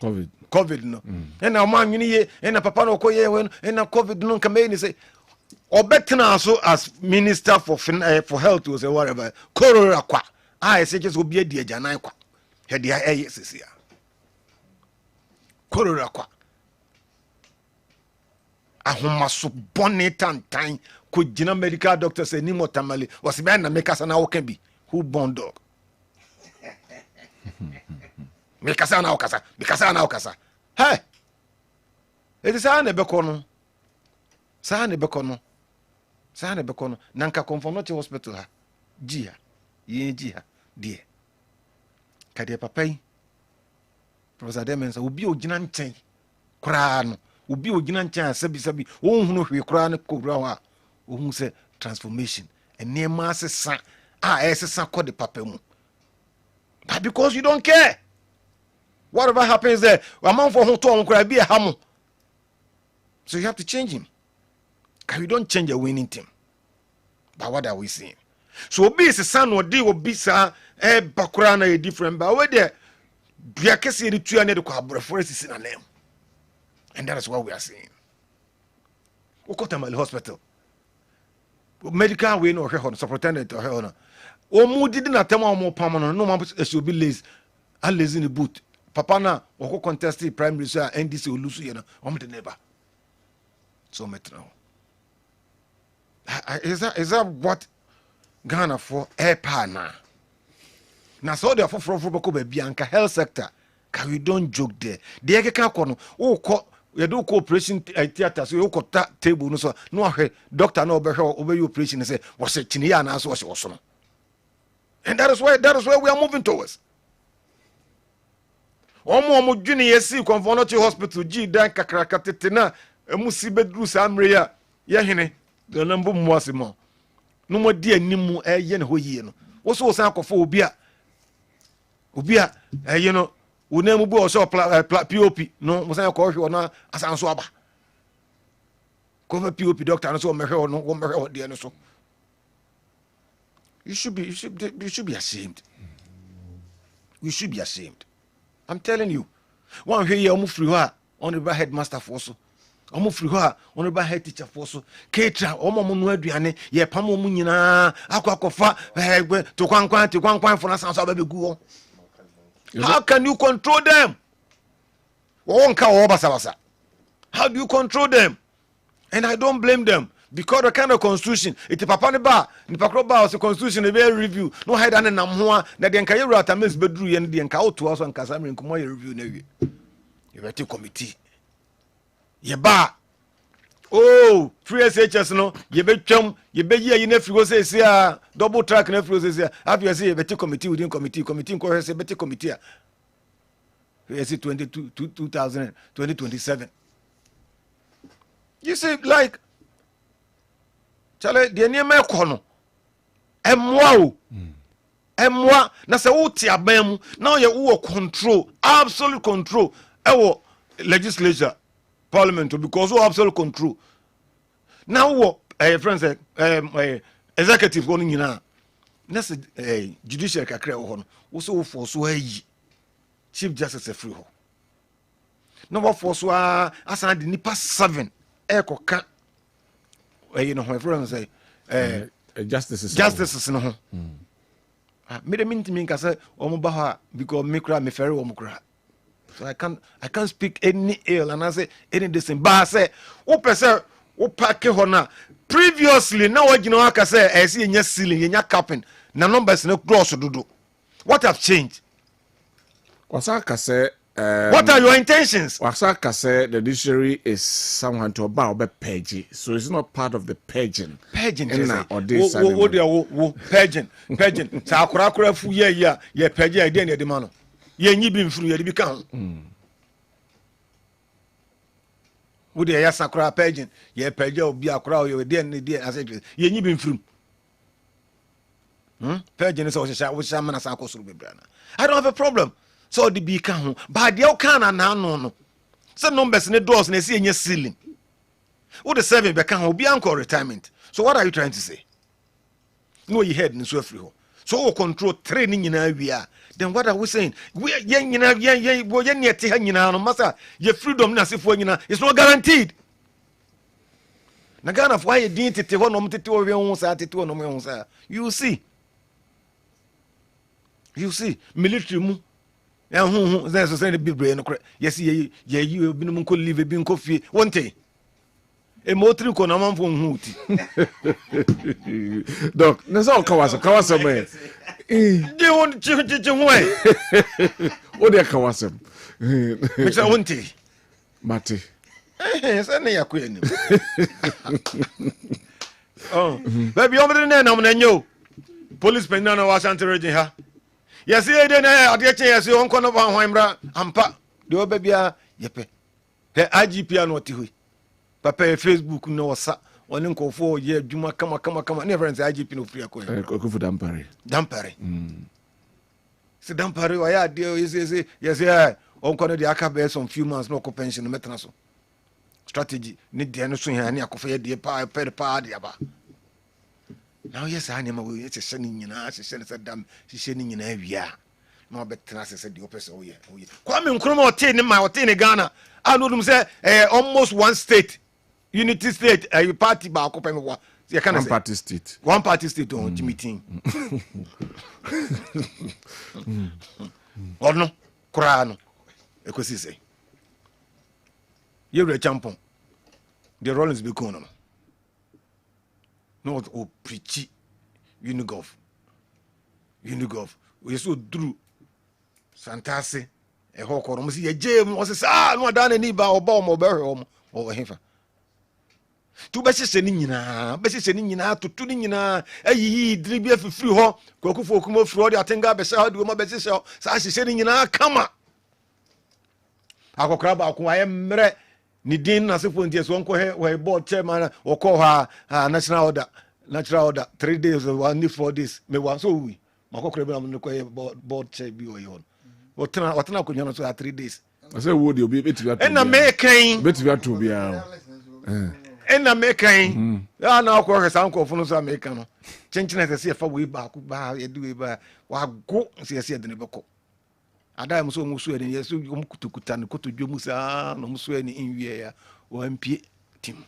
COVID no. And now man you and na papa no koye when and na COVID no can be say or better so as minister for health or say whatever. Korora kwa. I say just will be a dear janai kwa. He dia yes here. Korora kwa. Ahoma so bonnet and time could Gina medical doctor say Nimo Tamale was man na make us an can be who born dog. Make us an okasa because an okasa. Hey, it is an ebecono. San ebecono. Nanka conformity hospital ha. Gia. Ye gia. Dear. Kadia papai. Professor Demens will be o Ginan Kran. Ubi ogina ncha sabi ohunu hwe kura ne kowra ohun se transformation ene ma sesa esesa ko de papa mu. But because you don't care, whatever happens there among for to on kura bi e hamu. So you have to change him. Because you don't change a winning team. But what are we seeing? So obi sesa no de obi sa bakura na different but we there bia kese de tua ne de ko abrefo sisi na name. And that is what we are seeing. Okotamale Hospital. Medical way no her superintendent or her. Omu did not tell more permanent. No man should be lazy. I lazy in the boot. Papa na oko contest prime minister NDC Olusu yena. The neighbor. So metro. Is that what Ghana for airpana? Now so therefore for Boko Bianca health sector. Can we don't joke there? The Eka kono. Oh you do cooperation theater so you got that table no so no doctor no over your operation and say was it chinia na so was no. And that is where we are moving towards. Omo dwene yesi Conformity Hospital G dan kakraka tetena emusi bedru samre ya ye hene the number muasimo no mo di animu ye ne ho yie no wo so san akofo obi a ye no unemu bu oso POP no mo san ko hwe no asanso aba ko POP doctor no so me hwe no wo me hwe de no so you should be ashamed. We should be ashamed. I'm telling you. One here you move through her on the headmaster for so. I move through her on the head teacher for so. Ketra omo mo no aduane ye pam omo nyina akwakofa to kwankwan for na sanso ababe gu. How can you control them? How do you control them? And I don't blame them. Because the kind of constitution, it's papa ne ba, ni pakro ba was constitution e be review. No hide and nam ho na de nka ye wura tamis bedru ye ne de nka oto aso nka samre nkomo ye review na wie. You better committee. Ye ba. Oh, free SHS no, ye be twam, ye be ye na free go say double track na free go say have you say ye better committee within committee ko say better committee. We say 2027. You see like Chale, the name kono. Emwa na se wo ti abam now ye wo control, absolute control. Ewo legislature, parliament because we absolute control. Now wo friends executive go nyina. Na se judicial kakra wo no. Wo so for so ayi. Chief justice free ho. No wo for so asan de nipa 7 ekoka you know, my friend say, justice no. Me the minute me say omubaha because me cry me ferry omukra. So I can't speak any ill and I say any this but I say o pese o pack ho na previously now what you know I say I see nya ceiling nya capping na numbers no cross dodo. What have changed? Wasaka say what are your intentions? Wasaka said the judiciary is someone to about page, so it's not part of the paging. Paging, or this. Paging. Sakura fu ye page idea near the man. Ye ni been through ye become. Would ye sakura paging? Ye page be a crowd, you were dear as it is. Ye ni been through. Paging is also which some man Sako Subibrana. I don't have a problem. So the be can but the can and no. Some numbers in the doors and see in your ceiling. What the 7 become be uncle retirement. So what are you trying to say? No, you head in so free. So control training in area. Then what are we saying? We yen massa your freedom na for it's not guaranteed. Nagana why you didn't take one you see. You see, military mu. There's a saying the big brain. Yes, you been could live a bin coffee one day. A motor con a man from Hooty. Doc, that's all Kawasa man. They want to change away. What they Kawasam? Which I want to. Mati. Send a queen. Oh, baby, over the name, I'm a police pen now was anti-raging her. Yes, I didn't yes, you won't come over Heimbra, Ampa, the old baby, yepe. The IGP and what you Papa Facebook no sa, one uncle 4 years, Juma, come, never ends IGP no free. Go for Dampare. See, Dampare, why, dear, yes, uncle the Akabe some few months, no pension, no matter. Strategy, need the annual and Yakofa, dear pie, pay the party about. Now, yes, I am away. It's sending in us, she's sending in every year. No better, said the opposite. Oh, yeah. Kwame Nkrumah obtained my obtain Ghana. I know them say almost one state, unity state, a party back up and what. One party state. One party state on meeting. Or no, Kurano. Because he say, you're a champion. The Rollins be cool. Not preachy Unigov. We so drew Santasi, a hawk or almost a jam was no done any bow or bomb or bury home over him. Two besses sending in to tuning in a ye dribble for free home, Coco for come for the Atenga beside my besses, so I sending in a comma. I go crab out why I'm Nidin as if when just one where board chairman or call her national order 3 days or 1 day for this. Me was so we. Mako Crabam no board chair be on. What now could you so 3 days? I say, would you be better? And I'm making better to be out. And I'm making. Ah, now, course, uncle for no American. Changing as I see if we back, you do it by what go see I said in the book. Ada muso muso eni yesu yomukutukuta ne koto dwomusa no muso eni inwie ya o MP team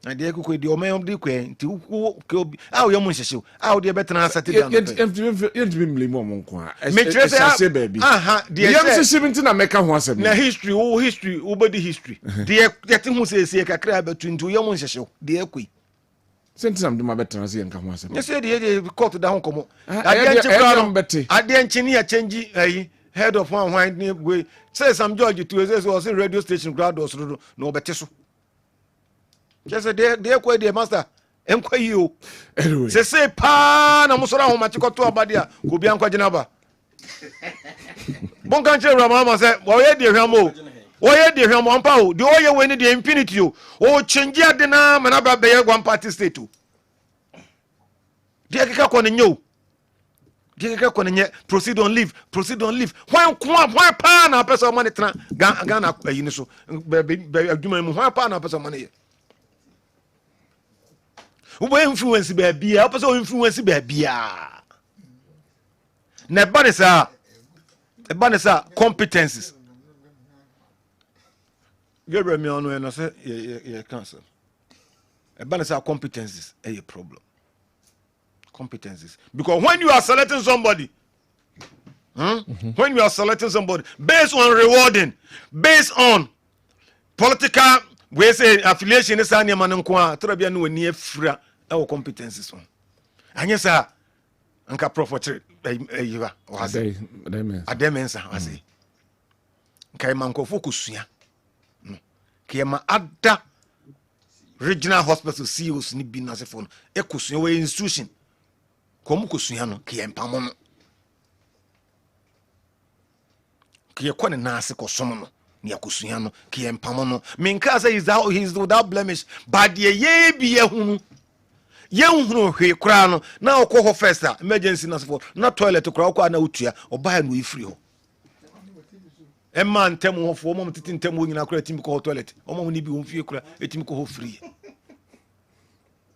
na de ko de o men de ko nti ko a o ye mu nhyehyɛ a o de betena asate da no yɛntumi mmlemu ɔmo nko a me kyerɛ sɛ baabi de yɛm hyehye nti na mɛka ho asɛm na history wo body history de yɛte ho sɛ kakra bɛtu nti o ye mu nhyehyɛ de akui senti na mdema betena sɛ yɛnka ho asɛm yɛsɛ de court da ho kɔmɔ adeɛ nkye ne yɛ change ayi head of one ne we say Sam George to say was in radio station crowd was no bete so just they ko dey master enkwa yi o anyway say pa na musora ho machi koto abade a ko bia nkwa gina ba bon kan chere mama say wo ye de hwam ampa o de oye we ni de infinity o change ade na mana ba be ye one party state o de keka ko ne nyo proceed on leave when pa na person money tra Ghana ayi ni so adwuma mu when pa na person money wo influence be bia person influence be bia na ba ne sa competencies Gabriel me ono na say ye cancel e ba ne sa competencies e a problem competencies because when you are selecting somebody when you are selecting somebody based on rewarding based on political we say affiliation is any man nko a trabia no ani afira e competencies on anya sa anka prophet ayiwa wase ademensa wase kai manko fokusua no kema ada regional hospital CEOs ni bi na se fo no ekosua we institution komu kosua no ke empamo no ke kone na ase kosom no ne akosua no ke empamo no minka say he's without blemish but ye bi yehunu hwe kura no na okọ first emergency na so na toilet kura okọ na otua oba no ifiri ho emma ntem ho fo mom titi ntem wo nyina kura timi ko toilet omom ni bi wo fie kura etimi ko ho free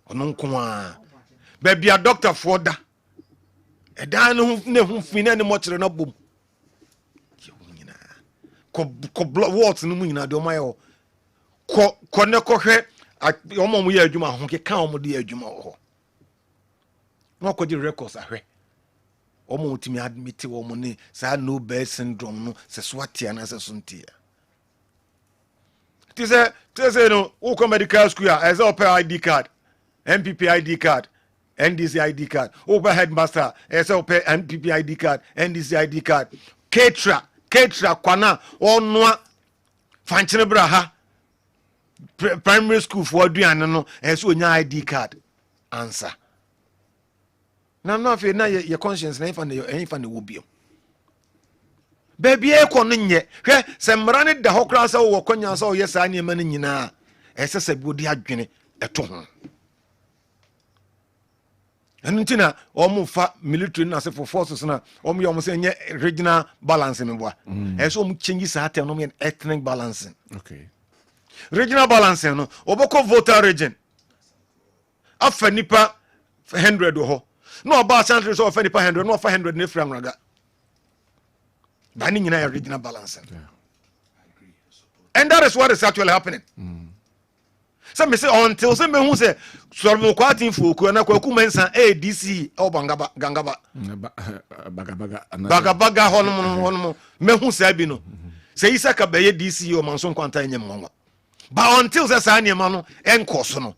ono nko a baby a doctor for da edan no ne hu fina ne mo kire na bom nyina ko what no mu nyina de o mayo ko ne ko hwe omom ye adwuma ho ke kan omode ye adwuma ho no ko di records ahwe omom timi admit wo mo ne sa no bear syndrome no se swatia na se suntia ti se no wo ko medical school a e se open ID card MPP ID card NDC ID card over headmaster SLP MPP ID card NDC ID card Ketra kwana onwa fanchine braha primary school for aduane no eso onya ID card answer na fe na your conscience na ifa ne wo bio baby e ko no nye hwe se mra ne da hokra sa wo konya sa wo yesa ne ma ne nyina ese se bi odi adwene eto ho Anuntina fa military na se for forces na yom se nye regional balancing mboa so change sa atem no ethnic balancing okay regional balancing no oboko voter region afa nipa 100 ho no ba century so afa nipa 100 no afa 100 ne fra nraga ba ni nyina regional balancing and that is what is actually happening some me say until some me who say so mo kwatin foku na kwaku mensa ADC o gangaba baga hono me hu say bi no say Isaka be DC o manso kwanta nyem nwa but until say sa niam no enkoso no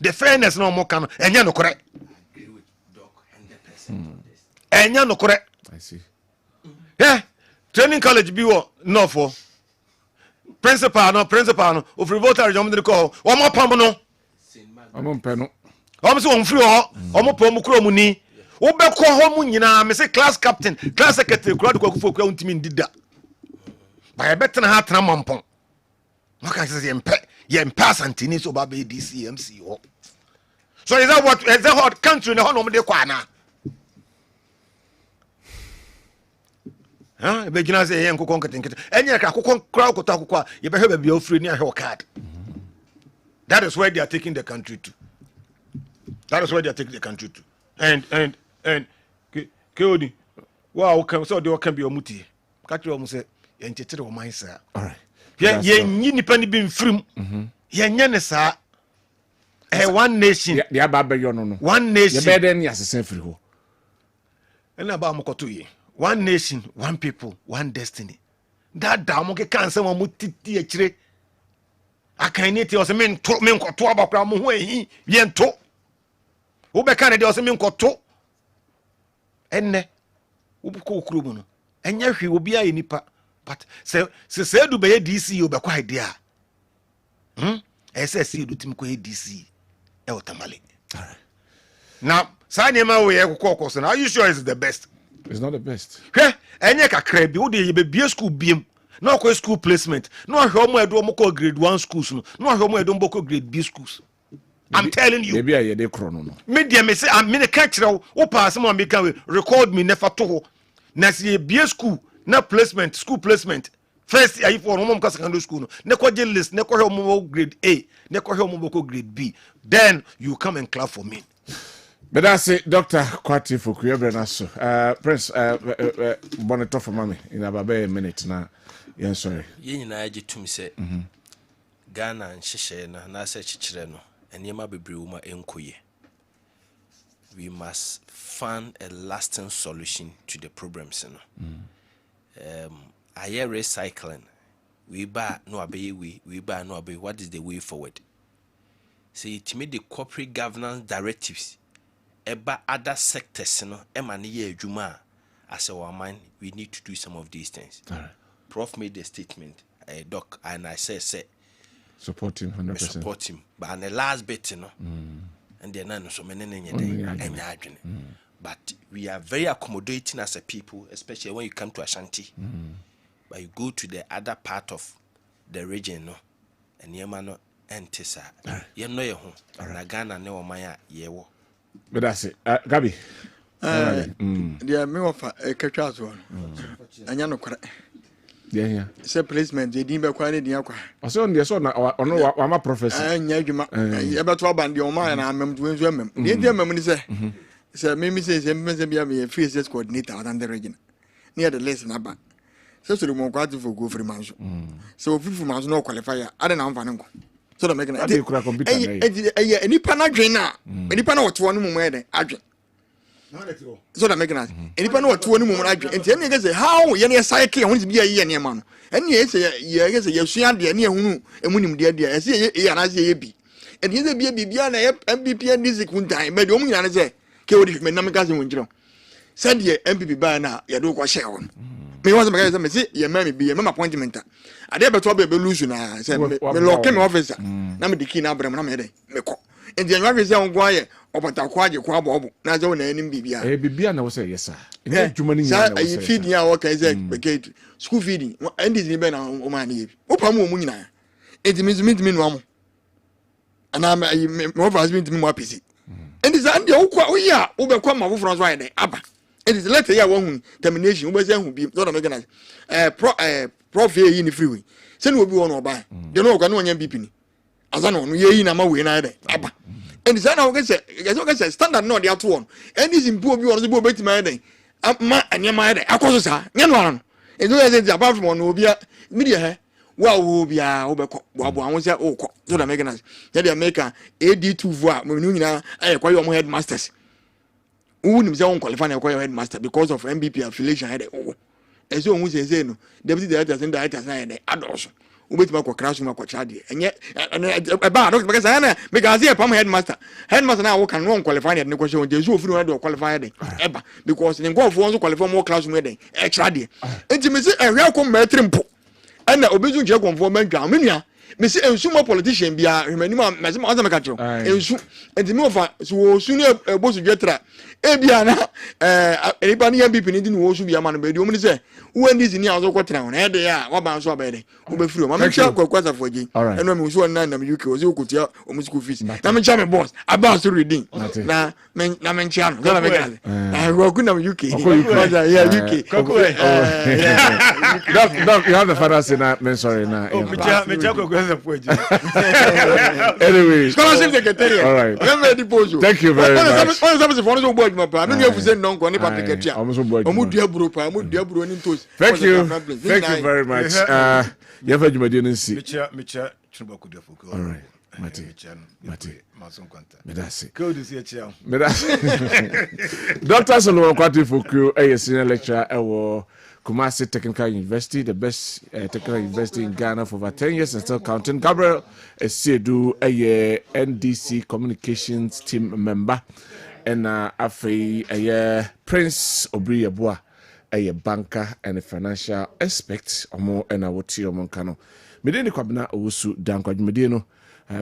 the fairness no mo kan enya no kore enya no kore I see training college bi wo no for principal no of voter jom de ko o mo pam no o mo pẹ no o mo so on free ho o mo pom kro mu ni wo be ko ho mu nyina me say class captain class secretary kro de ko fo kro untimi ndida ba ye betena ha tena mampon no kan say ye mpa asantini so ba be DCMC ho so is that what country no no mo de kwa na be gina say yen kokon ketenkete enye ka kokon kra okota kokwa ye be hwe bia ofri ni ahwe card that is where they are taking the country to and keodi wow kan so de okan bia omutie ka kire omu say yen tetere o man sa all right yen nyi nipa ni bi mfrim yen nye ne sa one nation. The Ababa Yono. One nation. The better than Yassassin Friho. And about Mokotoye. One nation, one people, one destiny. That Damoke cancer one mutiti a I can't eat your men to men to about Ramu, yen to. Ubekana de Osemin Koto. Enne Ubuko Krubuno. And yet he will be a nipa. But say do be a DC, you be quite dear. SSC do Tim DC. El Tamale. Now, Sanyama we have caucus, and are you sure it's the best? It's not the best. And yaka crab, you be a school beam. No school placement. No home where do moko grade 1 schools. No home where don't boko grade B schools. I'm telling you. Maybe I de chrono. Media me say I'm in a catcher. O pass someone make record me never to. Na see B school, na placement, school placement. First I for home secondary school. Ne ko list, ne ko home grade A, ne ko home boko grade B. Then you come and clap for me. But that's it, Dr. Kwati for Kwabena Owusu. Prince, bonnet for mommy in about a minute now. Yeah, sorry. Yen na je tum se Ghana nhihye na se chichire no enema bebrewuma enkoye. We must find a lasting solution to the problems no. Aye recycling. We buy no obey we buy no obey. What is the way forward? See to me the corporate governance directives eba other sectors no emane ye adwuma as our mind we need to do some of these things. All right. Prof made a statement, doc, and I say support him 100%. Support him, but on the last bit, you know, and they're not so many but we are very accommodating as a people, especially when you come to Ashanti. But you go to the other part of the region, no, and Yemano and Tessa, you know your home, and Ghana no Maya yewo. But that's it, Gabi. The me of a catch one, and you correct. Yeah. Say placement, they didn't be quite the aqua. I saw on the son, or no, I'm a professor. And you about to abandon your mind, and I'm doing women. The dear memory say, Sir, Mimi says, a free access coordinator than the region. Near the lesson about. So the more quite for go for mansion. So 50 months no qualifier, I don't know Vanungo. So the making a any panadrina, any panel to one moment, agent. So that making us any panel to one moment, agent. And then you say, how any psyche wants to be a year man. And yes, yes, you see, and near whom and when dear, I see, and I say, be. And here be a Bibiana, MPP and this one time, but only I say, kill it, my name cousin winter. Send ye MPP by now, you do what share on. Me was a say, your mammy be a mamma appointment. I never told a illusion. I said, me locking officer. Now the king Abraham, and the American young wire, or but a quiet quabble, not on any Bibia. A Bibiana was say, yes, sir. You feed me our case, school feeding, and this even on my knee. Opamuna. It means me one. And I'm more has been to me more busy. And it's under overcome my from right Abba. It is letter ya one termination who who be not organized. Prof here in the freeway. Send will be one or buy. You know, can one BP. As I know, ye in a way neither. Abba. And it's an say, standard not the out one. And this improve you on the boat to my day. Ma and your mind, I call her, Yan. And so as above from one will be a media. Well, will be a overcoat. I was at all. So the mechanized. Then they make a AD2 voix. When I acquire my headmasters. Who himself qualify acquire headmaster because of MBP affiliation. And so who says, no, deputy directors and directors and adults. Who wait my crash my chadi. And yet, about because I because here, Pam headmaster. Headmaster now can wrong qualify and negotiation. There's no food qualified ever because in go for one qualify more classroom wedding. Extra day. Intimacy and real come metrimpo. And the obedient check on for men. Missy and sumo politician be a remember Mazamacacho. And the move so sooner a boss get trap. Ebiana, anybody and people needing to be a man, but you only say, when this in your quatrain, and they are what about so bad. Who through. I'm sure quite for you. All right. And when we saw 9 of UK was you could tell almost school fees. I'm a charming boss about to reading. Now, men charm. I work in UK. Yeah, UK. Doc, you have the father saying that, sorry. Anyway, scholarship secretary. All right. Thank you very much. Thank you very much. You have a all right. Mate. Medasi. Go to see a child. Dr. Solomon Kwati Fuku, a senior lecturer at Kumasi Technical University, the best technical university in Ghana for over 10 years and still counting. Gabriel Esiedu, a NDC communications team member, and a Prince Obriyabua, a banker and a financial expert, or and a woti omonkano. Medeni Kwabena Owusu Dankwa Medeno.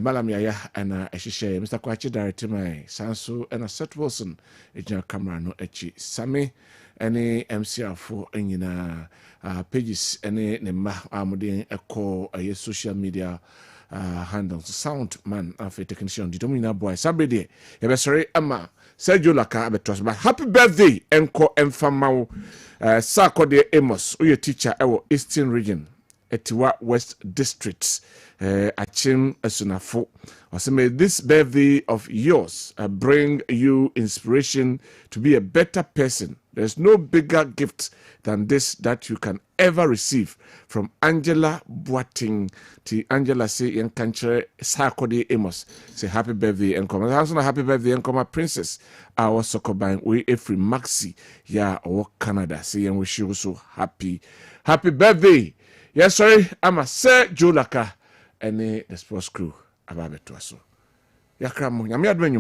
Malam Yaya and Eshishe, Mr. Kwachi director my Sanso and a Seth Wilson, a general camera no echi Sami, any MCR4 and pages, any Nema Amudin Echo, a social media handles, sound man of a technician, determine boy, Sabede, Ebesere Ama, Sergio Laka Abetos, but happy birthday, Enko Enfamau, Sarkodie Amos, your teacher, our Eastern region. Etiwa West Districts, Achim Esunafo. Also, may this birthday of yours bring you inspiration to be a better person. There's no bigger gift than this that you can ever receive from Angela Boating. To Angela say in country Sarkodie Amos. Say happy birthday and come. Also, happy birthday and come, Princess. Our soccer buying we every Maxi, yeah, or Canada. Say and wish you so happy birthday. Yes, sorry, I'm a Sir Jolaka and the sports crew about it. Yakram, Yamiad when you